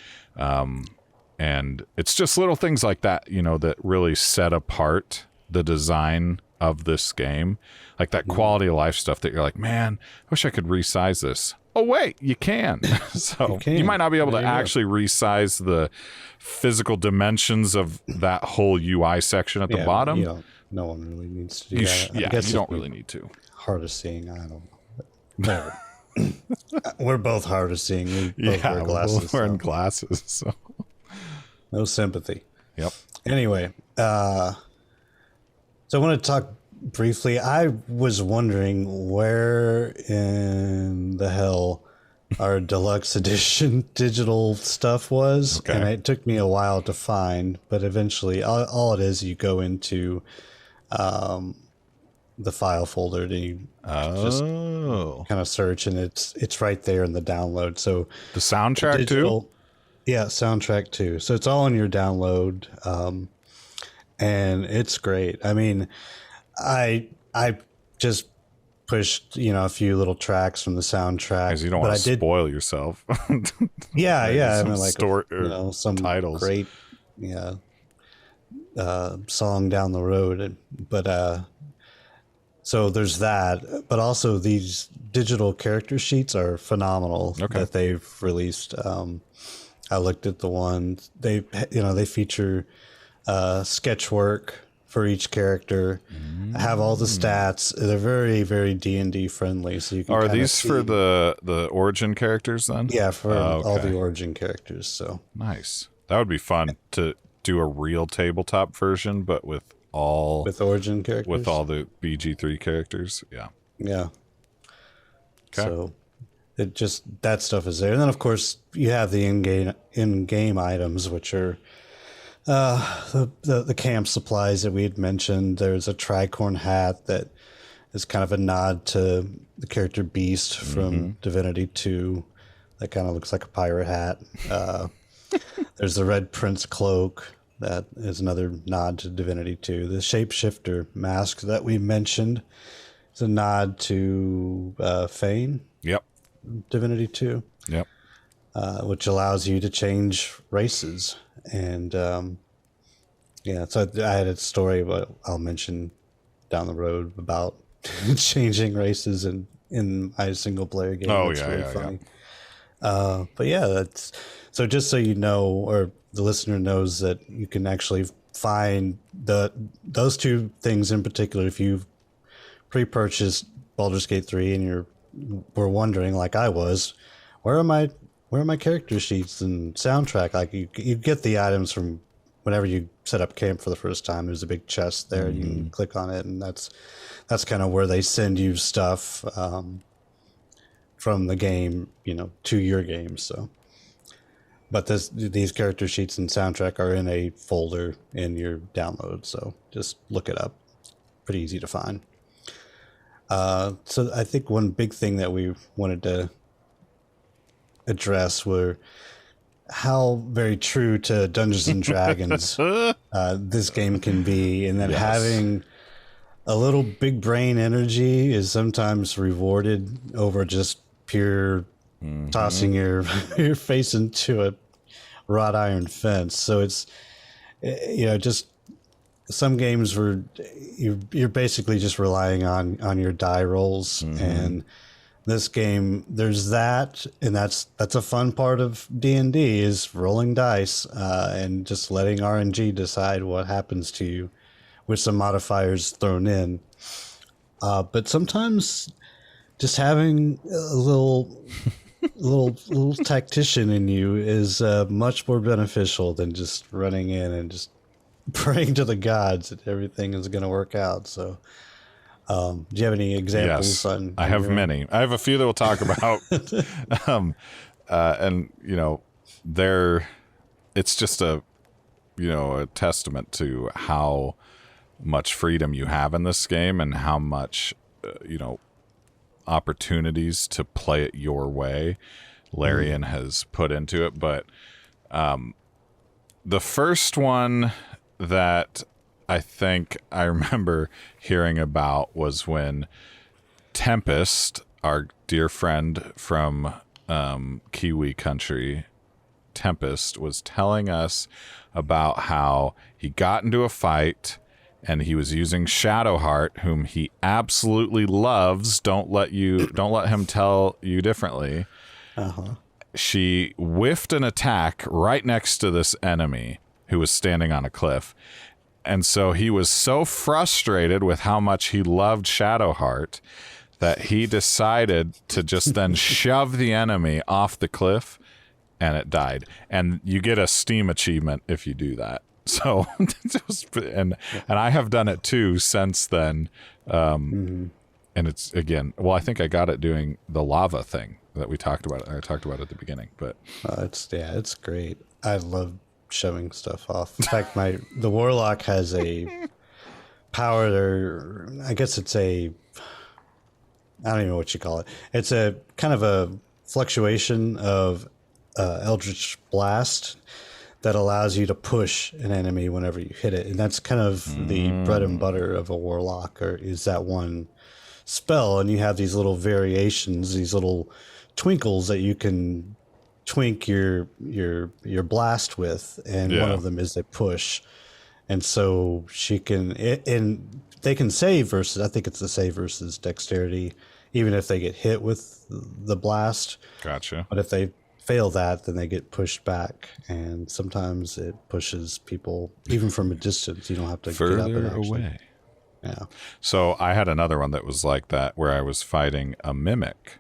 And it's just little things like that, that really set apart the design of this game. Like that quality of life stuff that you're like, man, I wish I could resize this. Oh, wait, you can. So you might not be able to actually resize the physical dimensions of that whole UI section at the bottom. No one really needs to do that. I guess you don't really need to. Hard of seeing, I don't know. We're both hard of seeing. We both wear glasses. We're wearing glasses, so. No sympathy. Yep. Anyway, so I want to talk briefly. I was wondering where in the hell our deluxe edition digital stuff was, and it took me a while to find, but eventually all it is, you go into the file folder and you just kind of search, and it's right there in the download. So the soundtrack digital, too? Yeah, soundtrack too. So it's all in your download, and it's great. I mean, I just pushed a few little tracks from the soundtrack Because you don't want to spoil yourself. Yeah. I mean, like some titles. Great song down the road, but so there's that, but also these digital character sheets are phenomenal that they've released. I looked at the ones they feature sketch work for each character. Have all the stats. They're very, very D&D friendly. So you can. Are these for the origin characters then? Yeah, for all the origin characters. So nice. That would be fun to do a real tabletop version, but with origin characters, with all the BG3 characters. Yeah. Okay. So it just, that stuff is there, and then of course you have the in-game items, which are the camp supplies that we had mentioned. There's a tricorn hat that is kind of a nod to the character Beast from Divinity 2. That kind of looks like a pirate hat. There's the Red Prince cloak. That is another nod to Divinity 2. The Shapeshifter mask that we mentioned is a nod to Fane. Yep. Divinity 2. Yep. Which allows you to change races. And so I had a story, but I'll mention down the road about changing races in my single player game. Oh, it's really funny. Yeah. But yeah, that's so just so you know, or the listener knows, that you can actually find those two things in particular. If you've pre-purchased Baldur's Gate 3 and were wondering, like I was, where are my character sheets and soundtrack? Like you get the items from whenever you set up camp for the first time. There's a big chest there. You can click on it, and that's kind of where they send you stuff from the game, to your game. So, but these character sheets and soundtrack are in a folder in your download. So just look it up. Pretty easy to find. So I think one big thing that we wanted to address were how very true to Dungeons and Dragons this game can be, and that having a little big brain energy is sometimes rewarded over just pure tossing your face into a wrought iron fence. So it's just some games where you're basically just relying on your die rolls, and this game, there's that, and that's a fun part of D&D, is rolling dice and just letting RNG decide what happens to you, with some modifiers thrown in. But sometimes just having a little tactician in you is much more beneficial than just running in and just praying to the gods that everything is going to work out. So do you have any examples? Yes, I have many. I have a few that we'll talk about. And it's just a testament to how much freedom you have in this game, and how much opportunities to play it your way Larian has put into it. But the first one that I think I remember hearing about was when Tempest, our dear friend from Kiwi country, Tempest, was telling us about how he got into a fight and he was using Shadowheart, whom he absolutely loves. Don't let him tell you differently. She whiffed an attack right next to this enemy who was standing on a cliff. And so he was so frustrated with how much he loved Shadowheart that he decided to just then shove the enemy off the cliff, and it died. And you get a Steam achievement if you do that. So it was, and I have done it too since then. And it's again, well, I think I got it doing the lava thing that we talked about. I talked about at the beginning, but it's great. I love showing stuff off. In fact, the warlock has a power, or I guess it's I don't even know what you call it. It's a kind of a fluctuation of Eldritch Blast that allows you to push an enemy whenever you hit it. And that's kind of the bread and butter of a warlock, or is that one spell. And you have these little variations, these little twinkles that you can twink your blast with. And one of them is a push. And so she can, and they can save versus, I think it's the save versus dexterity, even if they get hit with the blast. Gotcha. But if they fail that, then they get pushed back. And sometimes it pushes people, even from a distance. You don't have to further get up and actually, away. Yeah. So I had another one that was like that, where I was fighting a mimic.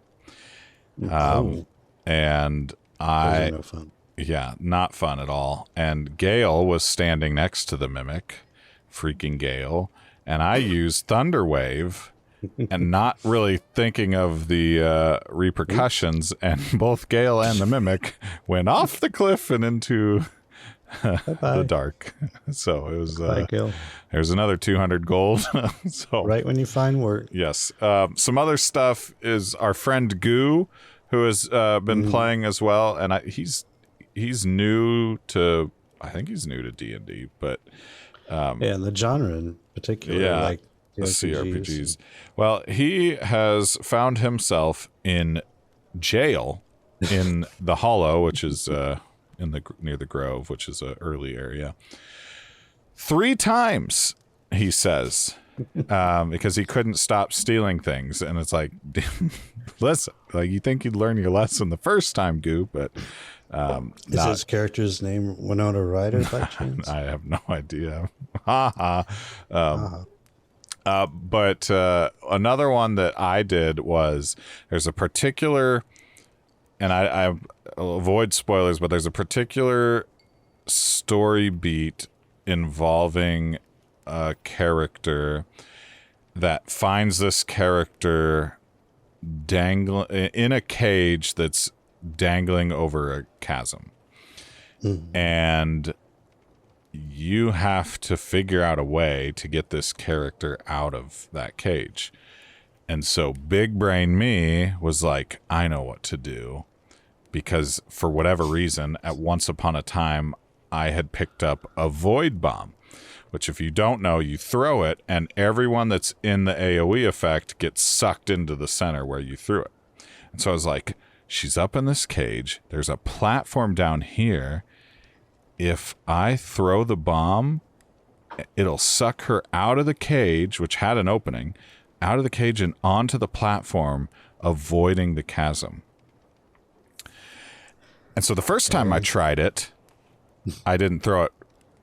And Those are no fun. Yeah, not fun at all. And Gale was standing next to the mimic, freaking Gale, and I used Thunderwave and not really thinking of the repercussions, and both Gale and the mimic went off the cliff and into the dark. So it was there's another 200 gold. So Right when you find work. yes. Some other stuff is our friend Goo, who has been playing as well, and he's new to, I think he's new to D&D, but And the genre in particular, like the CRPGs. Well, he has found himself in jail in the Hollow, which is near the Grove, which is an early area. 3 times, he says, because he couldn't stop stealing things. And it's like, listen, like, you think you'd learn your lesson the first time, Goo, but is his character's name Winona Ryder by chance? I have no idea. Ha ha. But another one that I did was, there's a particular, and I avoid spoilers, but there's a particular story beat involving a character that finds this character dangling in a cage that's dangling over a chasm. And you have to figure out a way to get this character out of that cage. And so big brain me was like, I know what to do, because for whatever reason, at once upon a time, I had picked up a void bomb, which, if you don't know, you throw it and everyone that's in the AoE effect gets sucked into the center where you threw it. And so I was like, she's up in this cage. There's a platform down here. If I throw the bomb, it'll suck her out of the cage, which had an opening, out of the cage and onto the platform, avoiding the chasm. And so the first time I tried it, I didn't throw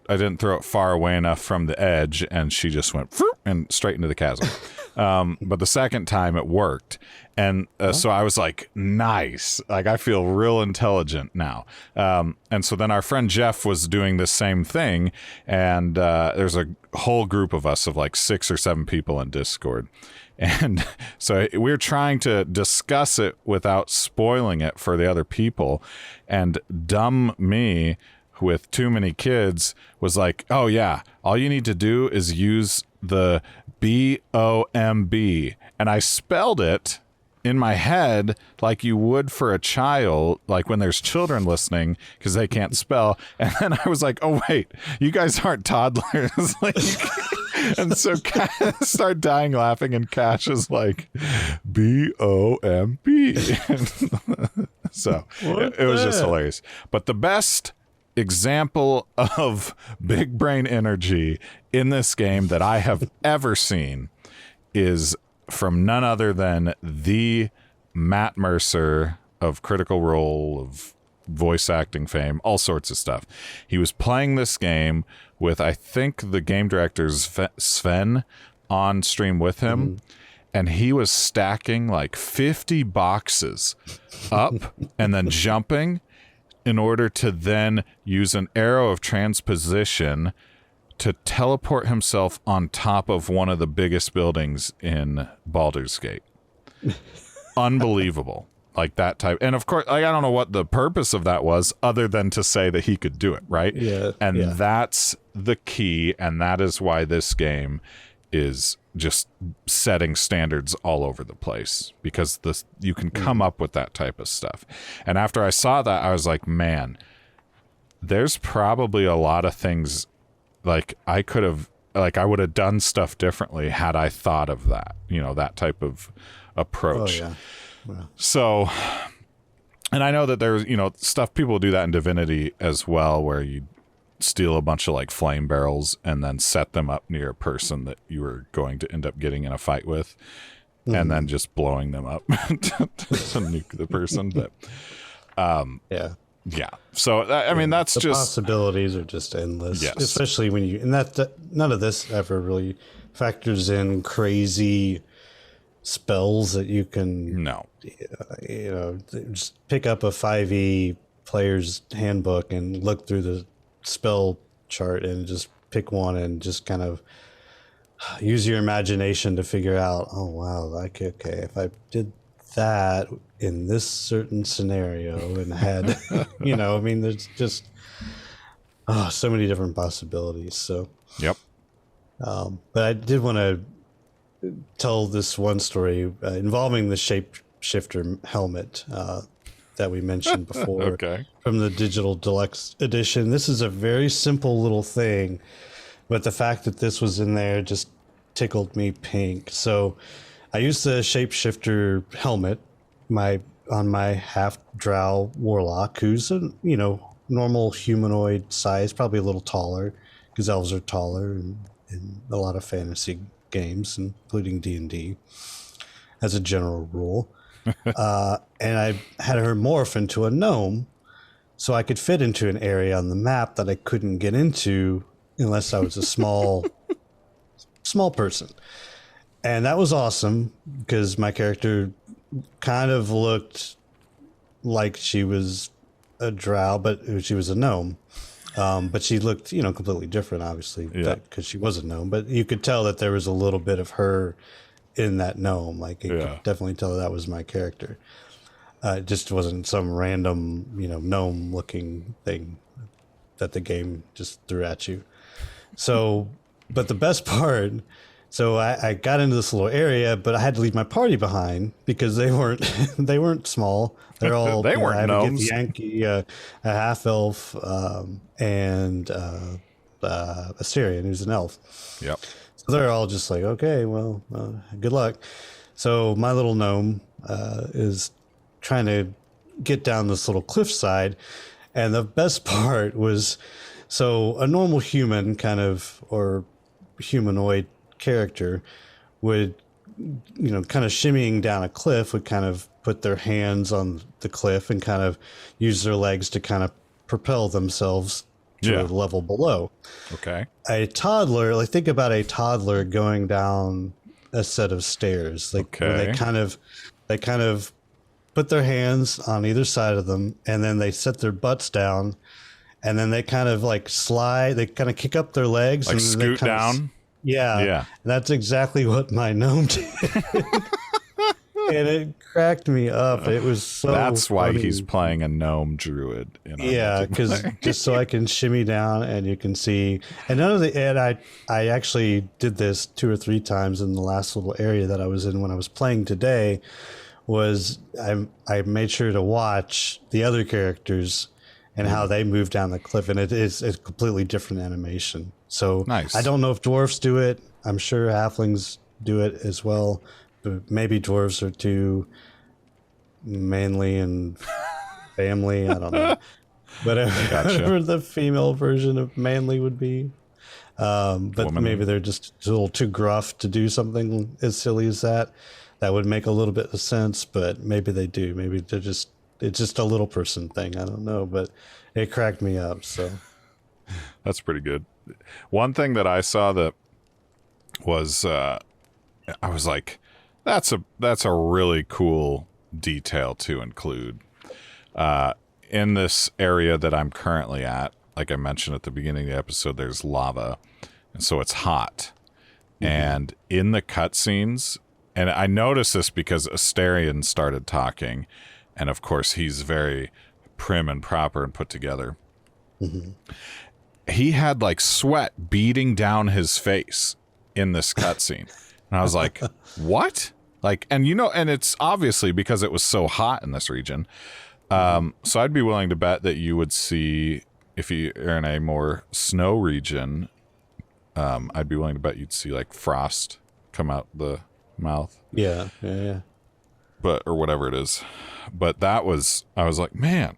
it far away enough from the edge, and she just went and straight into the chasm. But the second time it worked. And so I was like, nice. Like, I feel real intelligent now. And so then our friend Jeff was doing the same thing. And there's a whole group of us of like 6 or 7 people in Discord. And so we're trying to discuss it without spoiling it for the other people. And dumb me, with too many kids, was like, oh yeah, all you need to do is use the BOMB. And I spelled it in my head like you would for a child, like when there's children listening because they can't spell. And then I was like, oh wait, you guys aren't toddlers. Like, and so start dying laughing, and Cash is like, BOMB. So it was just hilarious. But the best example of big brain energy in this game that I have ever seen is from none other than the Matt Mercer of Critical Role, of voice acting fame, all sorts of stuff. He was playing this game with, I think, the game director's Sven on stream with him, and he was stacking like 50 boxes up and then jumping in order to then use an arrow of transposition to teleport himself on top of one of the biggest buildings in Baldur's Gate. Unbelievable. Like that type. And of course, like, I don't know what the purpose of that was other than to say that he could do it, right? Yeah. And that's the key. And that is why this game is just setting standards all over the place, because you can come up with that type of stuff. And after I saw that, I was like, man, there's probably a lot of things like I would have done stuff differently had I thought of that, that type of approach. Oh, yeah. Wow. So, and I know that there's, stuff people do that in Divinity as well, where you steal a bunch of like flame barrels and then set them up near a person that you were going to end up getting in a fight with, and then just blowing them up to nuke the person. But, yeah. Yeah. So, I mean, that's the just possibilities are just endless, Yes. especially when none of this ever really factors in crazy spells that you can, just pick up a 5e player's handbook and look through the spell chart and just pick one and just kind of use your imagination to figure out, oh, wow, like, okay, if I did that in this certain scenario and had, I mean, there's just so many different possibilities. So, Yep. but I did want to tell this one story involving the shapeshifter helmet that we mentioned before. Okay. From the digital deluxe edition. This is a very simple little thing, but the fact that this was in there just tickled me pink. So I used the shapeshifter helmet on my half drow warlock, who's a normal humanoid size, probably a little taller, because elves are taller in a lot of fantasy games, including D&D, as a general rule. And I had her morph into a gnome, so I could fit into an area on the map that I couldn't get into unless I was a small person. And that was awesome because my character kind of looked like she was a drow, but she was a gnome. But she looked, completely different, obviously, because she was a gnome. But you could tell that there was a little bit of her in that gnome. Like, you could definitely tell that was my character. It just wasn't some random, gnome-looking thing that the game just threw at you. So, but the best part, so I got into this little area, but I had to leave my party behind because they weren't small. They're all they weren't I had gnomes. to get the Yankee, a half elf, and Assyrian, who's an elf. Yep. So they're all just like, okay, well, good luck. So my little gnome is trying to get down this little cliffside, and the best part was, so a normal human kind of, or humanoid character would, kind of shimmying down a cliff would kind of put their hands on the cliff and kind of use their legs to kind of propel themselves to a level below. Okay. A toddler, like think about a toddler going down a set of stairs. Like where they kind of put their hands on either side of them, and then they set their butts down, and then they kind of like slide, they kind of kick up their legs. Like and scoot down? Yeah. That's exactly what my gnome did. And it cracked me up. It was so That's why funny. he's playing a gnome druid. Because just so I can shimmy down and you can see. And I actually did this 2 or 3 times in the last little area that I was in when I was playing today. Was I made sure to watch the other characters and how they move down the cliff, and it's a completely different animation. So nice. I don't know if dwarves do it. I'm sure halflings do it as well, but maybe dwarves are too manly and family. I don't know. Whatever the female version of manly would be. But Woman. Maybe they're just a little too gruff to do something as silly as that. That would make a little bit of sense, but maybe they do. Maybe it's just a little person thing. I don't know, but it cracked me up. So that's pretty good. One thing that I saw that was, I was like, that's a really cool detail to include. in this area that I'm currently at, like I mentioned at the beginning of the episode, there's lava, and so it's hot. And in the cutscenes, and I noticed this because Asterion started talking, and of course he's very prim and proper and put together. He had like sweat beating down his face in this cutscene. And I was like, what? Like, and and it's obviously because it was so hot in this region. So I'd be willing to bet that you would see, if you are in a more snow region, I'd be willing to bet you'd see like frost come out the mouth. Yeah. But, or whatever it is. But I was like, man,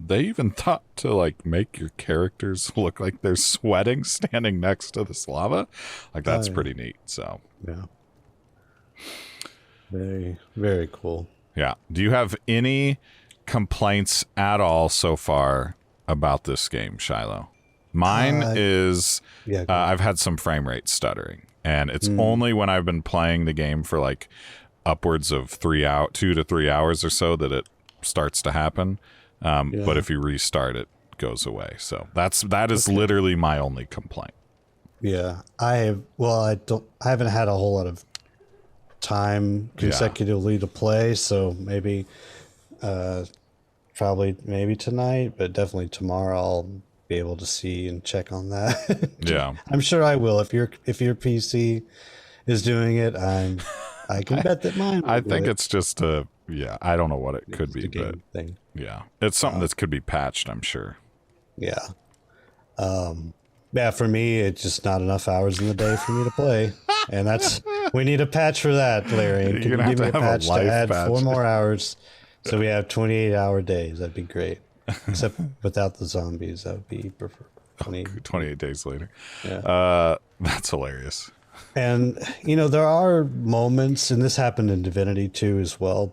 they even thought to like make your characters look like they're sweating standing next to this lava. Like that's pretty neat. So yeah, very, very cool. Yeah. Do you have any complaints at all so far about this game, Shiloh? Mine is I've had some frame rate stuttering, and it's only when I've been playing the game for like upwards of 2 to 3 hours or so that it starts to happen. But if you restart, it goes away. So that is literally my only complaint. Yeah, I haven't had a whole lot of time consecutively to play, so maybe maybe tonight, but definitely tomorrow I'll be able to see and check on that. Yeah, I'm sure I will. If your PC is doing it, I can bet that mine will. I think it's just I don't know what it could be, but thing. Yeah, it's something that could be patched, I'm sure. Yeah. Yeah, for me, it's just not enough hours in the day for me to play. And we need a patch for that, Larry. Can you give me a patch to add 4 more hours so we have 28-hour days? That'd be great. Except without the zombies, that would be preferred. 28 days later. Yeah. That's hilarious. And, there are moments, and this happened in Divinity 2 as well,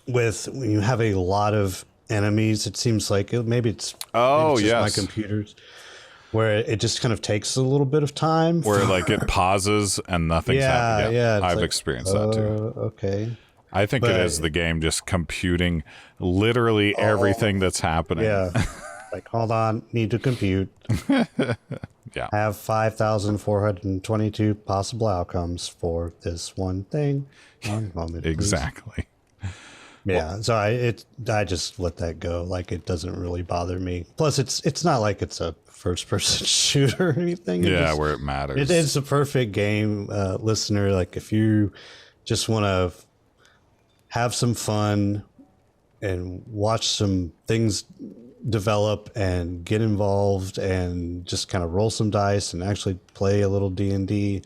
when you have a lot of enemies, it seems like maybe it's just my computers, where it just kind of takes a little bit of time. Where like it pauses and nothing's happening. Yeah, I've experienced that too. Okay. I think it is the game just computing literally everything that's happening. Yeah. Like, hold on, need to compute. Yeah. I have 5,422 possible outcomes for this one thing. One moment. Exactly. Yeah, so I just let that go. Like, it doesn't really bother me. Plus, it's not like it's a first-person shooter or anything. Where it matters. It's a perfect game, listener. Like, if you just want to have some fun and watch some things develop and get involved and just kind of roll some dice and actually play a little D&D,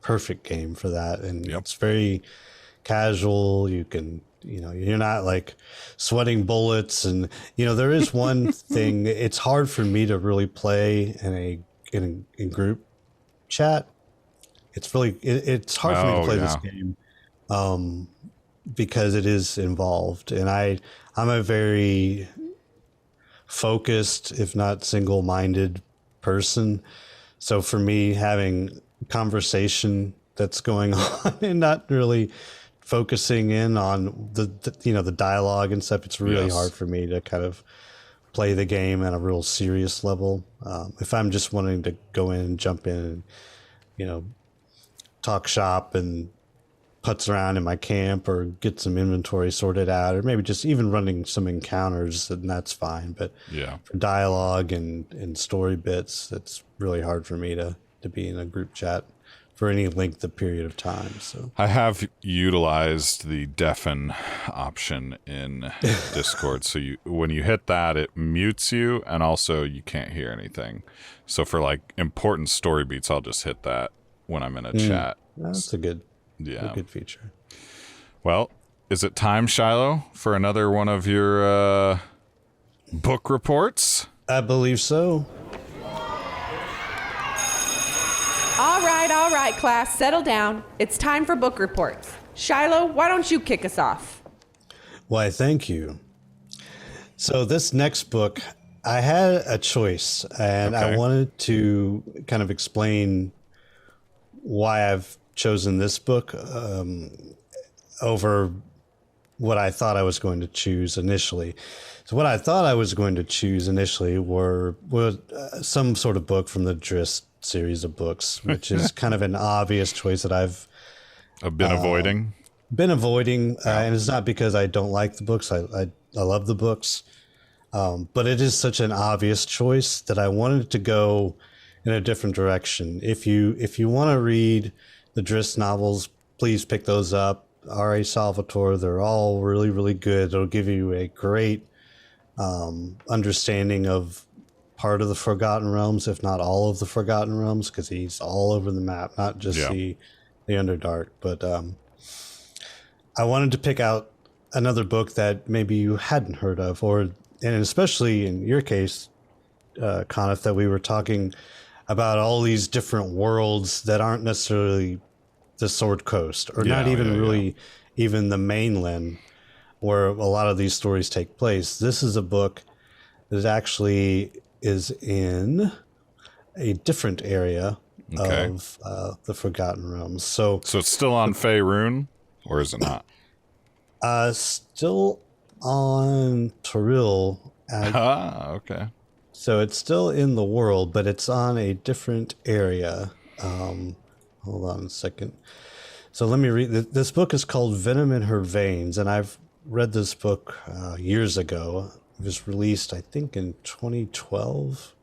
perfect game for that. And it's very casual. You can... you're not like sweating bullets, and there is one thing. It's hard for me to really play in group chat. It's hard for me to play this game because it is involved, and I'm a very focused, if not single-minded person. So for me, having conversation that's going on and not really focusing in on the dialogue and stuff, it's really hard for me to kind of play the game at a real serious level. If I'm just wanting to go in and jump in and talk shop and putz around in my camp or get some inventory sorted out, or maybe just even running some encounters, then that's fine. But for dialogue and story bits, it's really hard for me to be in a group chat for any length of period of time. So I have utilized the deafen option in Discord. So when you hit that, it mutes you, and also you can't hear anything. So for like important story beats, I'll just hit that when I'm in a chat. That's a good feature. Well, is it time, Shiloh, for another one of your book reports? I believe so. All right, class, settle down. It's time for book reports. Shiloh, why don't you kick us off? Why, thank you. So this next book, I had a choice, and I wanted to kind of explain why I've chosen this book over what I thought I was going to choose initially. So what I thought I was going to choose initially were some sort of book from the Drizzt series of books, which is kind of an obvious choice that I've been avoiding. And it's not because I don't like the books. I love the books, but it is such an obvious choice that I wanted to go in a different direction. If you want to read the Drizzt novels, please pick those up. R.A. Salvatore, they're all really, really good. It'll give you a great understanding of part of the Forgotten Realms, if not all of the Forgotten Realms, because he's all over the map, not just the Underdark. But I wanted to pick out another book that maybe you hadn't heard of, and especially in your case, Coniff, that we were talking about all these different worlds that aren't necessarily the Sword Coast, or not even really even the mainland where a lot of these stories take place. This is a book that actually is in a different area of the Forgotten Realms. So it's still on Faerun, or is it not? Still on Toril. Okay. So it's still in the world, but it's on a different area. Hold on a second. So let me read. This book is called Venom in Her Veins, and I've read this book years ago. It was released, I think, in 2012.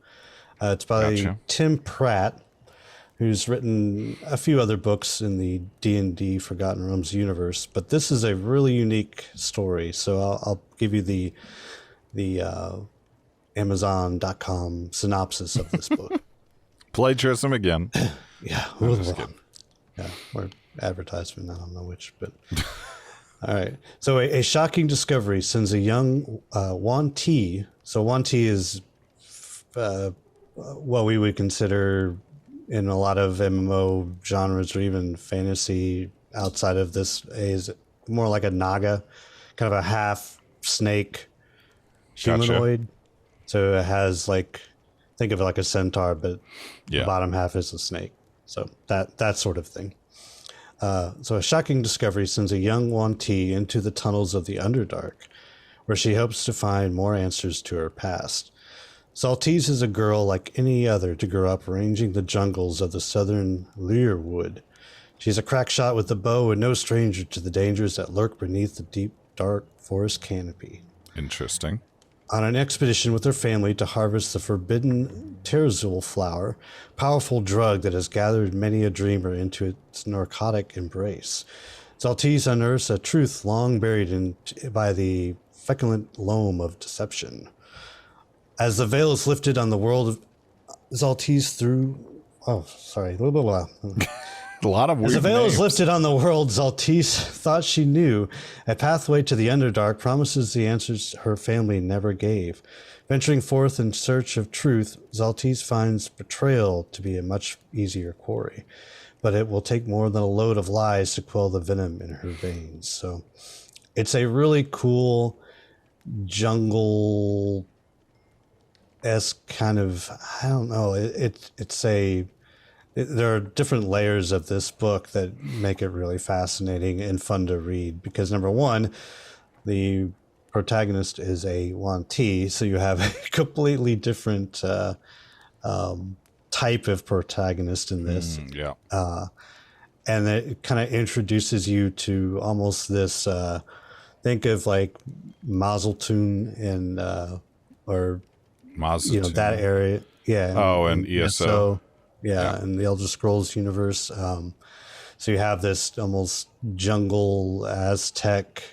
It's by Tim Pratt, who's written a few other books in the D&D Forgotten Realms universe. But this is a really unique story. So I'll give you the Amazon.com synopsis of this book. Plagiarism again. Yeah, or advertisement. I don't know which, but all right. So a shocking discovery sends a young Yuan Ti. So Yuan Ti is what we would consider in a lot of MMO genres or even fantasy outside of this is more like a Naga, kind of a half snake humanoid. Gotcha. So it has think of it like a centaur, but the bottom half is a snake. So that sort of thing. So a shocking discovery sends a young Yuan Ti into the tunnels of the Underdark, where she hopes to find more answers to her past. Zaltiz is a girl like any other to grow up ranging the jungles of the southern Learwood. She's a crack shot with a bow and no stranger to the dangers that lurk beneath the deep, dark forest canopy. Interesting. On an expedition with her family to harvest the forbidden Terzul flower, powerful drug that has gathered many a dreamer into its narcotic embrace, Zaltiz unearths a truth long buried by the feculent loam of deception. As the veil is lifted on the world of Zaltiz through... Oh, sorry. Blah, blah, blah. A lot of weird As the veil names. is lifted on the world, Zaltiz thought she knew. A pathway to the Underdark promises the answers her family never gave. Venturing forth in search of truth, Zaltiz finds betrayal to be a much easier quarry. But it will take more than a load of lies to quell the venom in her veins. So it's a really cool jungle-esque kind of, I don't know, there are different layers of this book that make it really fascinating and fun to read because, number one, the protagonist is a Yuan Ti, so you have a completely different type of protagonist in this. And it kind of introduces you to almost this, think of like Mazeltun and, or, Mazeltun. that area. Yeah. Oh, and ESO. Yeah, in the Elder Scrolls universe. So you have this almost jungle Aztec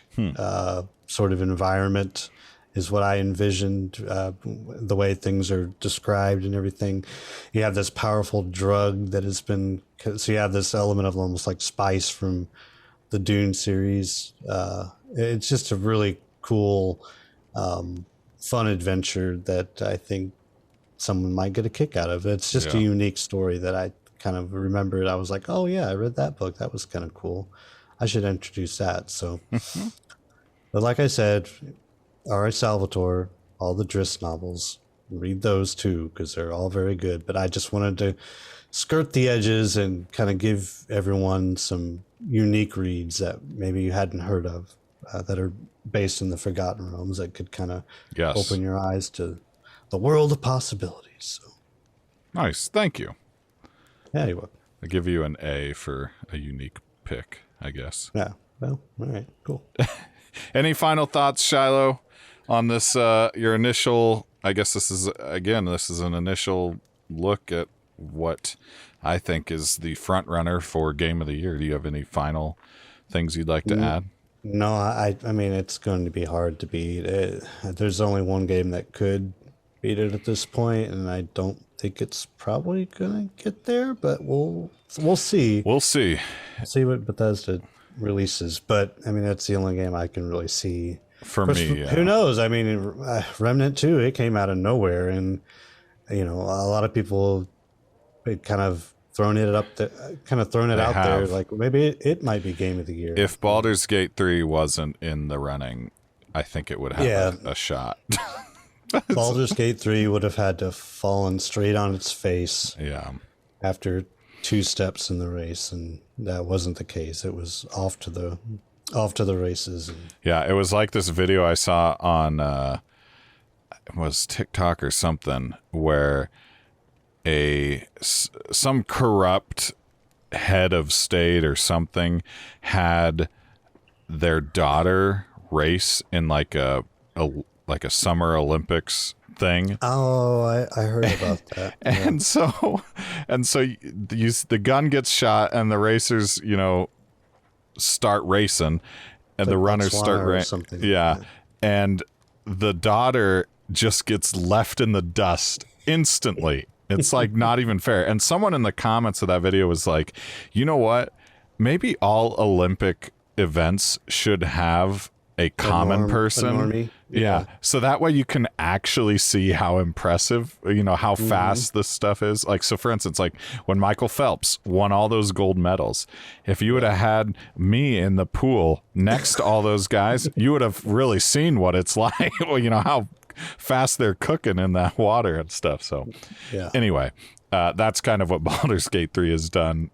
sort of environment is what I envisioned, the way things are described and everything. You have this powerful drug that has been... So you have this element of almost like spice from the Dune series. It's just a really cool, fun adventure that I think someone might get a kick out of. It's just a unique story that I kind of remembered. I was like, oh yeah, I read that book. That was kind of cool. I should introduce that. So, but like I said, R.A. Salvatore, all the Drizzt novels, read those too, because they're all very good. But I just wanted to skirt the edges and kind of give everyone some unique reads that maybe you hadn't heard of that are based in the Forgotten Realms that could kind of Yes. open your eyes to the world of possibilities. So, Nice. Thank you. yeah, you're welcome. I give you an A for a unique pick, I guess. Yeah. Well, all right, cool. Any final thoughts, Shiloh, on this, your initial, I guess this is an initial look at what I think is the front runner for Game of the Year. Do you have any final things you'd like to add? No, I mean, it's going to be hard to beat. There's only one game that could beat it at this point, and I don't think it's probably going to get there, but we'll see. We'll see. See what Bethesda releases, but I mean, that's the only game I can really see. For Of course, me, yeah. who knows? I mean, Remnant II, it came out of nowhere, and a lot of people had kind of thrown it out there, like maybe it might be Game of the Year. If Baldur's Gate 3 wasn't in the running, I think it would have a shot. Baldur's Gate 3 would have had to have fallen straight on its face Yeah. after 2 steps in the race, and that wasn't the case. It was off to the races. Yeah, it was like this video I saw on it was TikTok or something, where some corrupt head of state or something had their daughter race in like a Summer Olympics thing. Oh, I heard about that. And so the gun gets shot and the racers, start racing, and the runners start racing. Yeah. And the daughter just gets left in the dust instantly. It's like not even fair. And someone in the comments of that video was like, you know what? Maybe all Olympic events should have a common person. A normie. Yeah. So that way you can actually see how impressive, how fast this stuff is. Like, so for instance, like when Michael Phelps won all those gold medals, if you would have had me in the pool next to all those guys, you would have really seen what it's like. Well, how fast they're cooking in that water and stuff. So anyway, that's kind of what Baldur's Gate 3 has done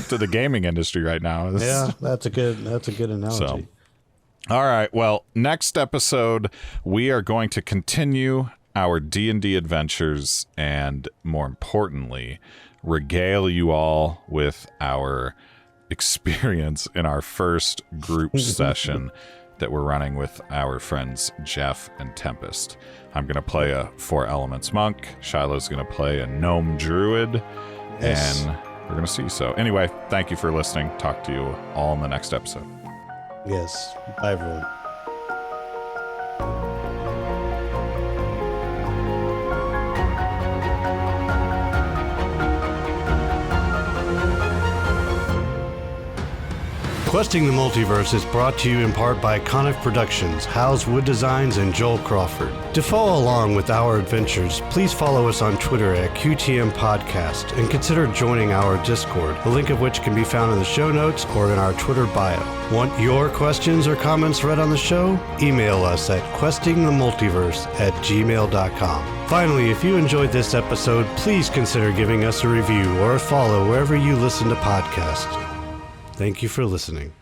to the gaming industry right now. Yeah, that's a good analogy. So, all right. Well, next episode, we are going to continue our D&D adventures and, more importantly, regale you all with our experience in our first group session that we're running with our friends Jeff and Tempest. I'm going to play a 4 Elements monk. Shiloh's going to play a gnome druid. Yes. And we're going to see. So anyway, thank you for listening. Talk to you all in the next episode. Yes. Bye, everyone. Questing the Multiverse is brought to you in part by Coniff Productions, House Wood Designs, and Joel Crawford. To follow along with our adventures, please follow us on Twitter at QTM Podcast and consider joining our Discord, the link of which can be found in the show notes or in our Twitter bio. Want your questions or comments read on the show? Email us at questingthemultiverse@gmail.com. Finally, if you enjoyed this episode, please consider giving us a review or a follow wherever you listen to podcasts. Thank you for listening.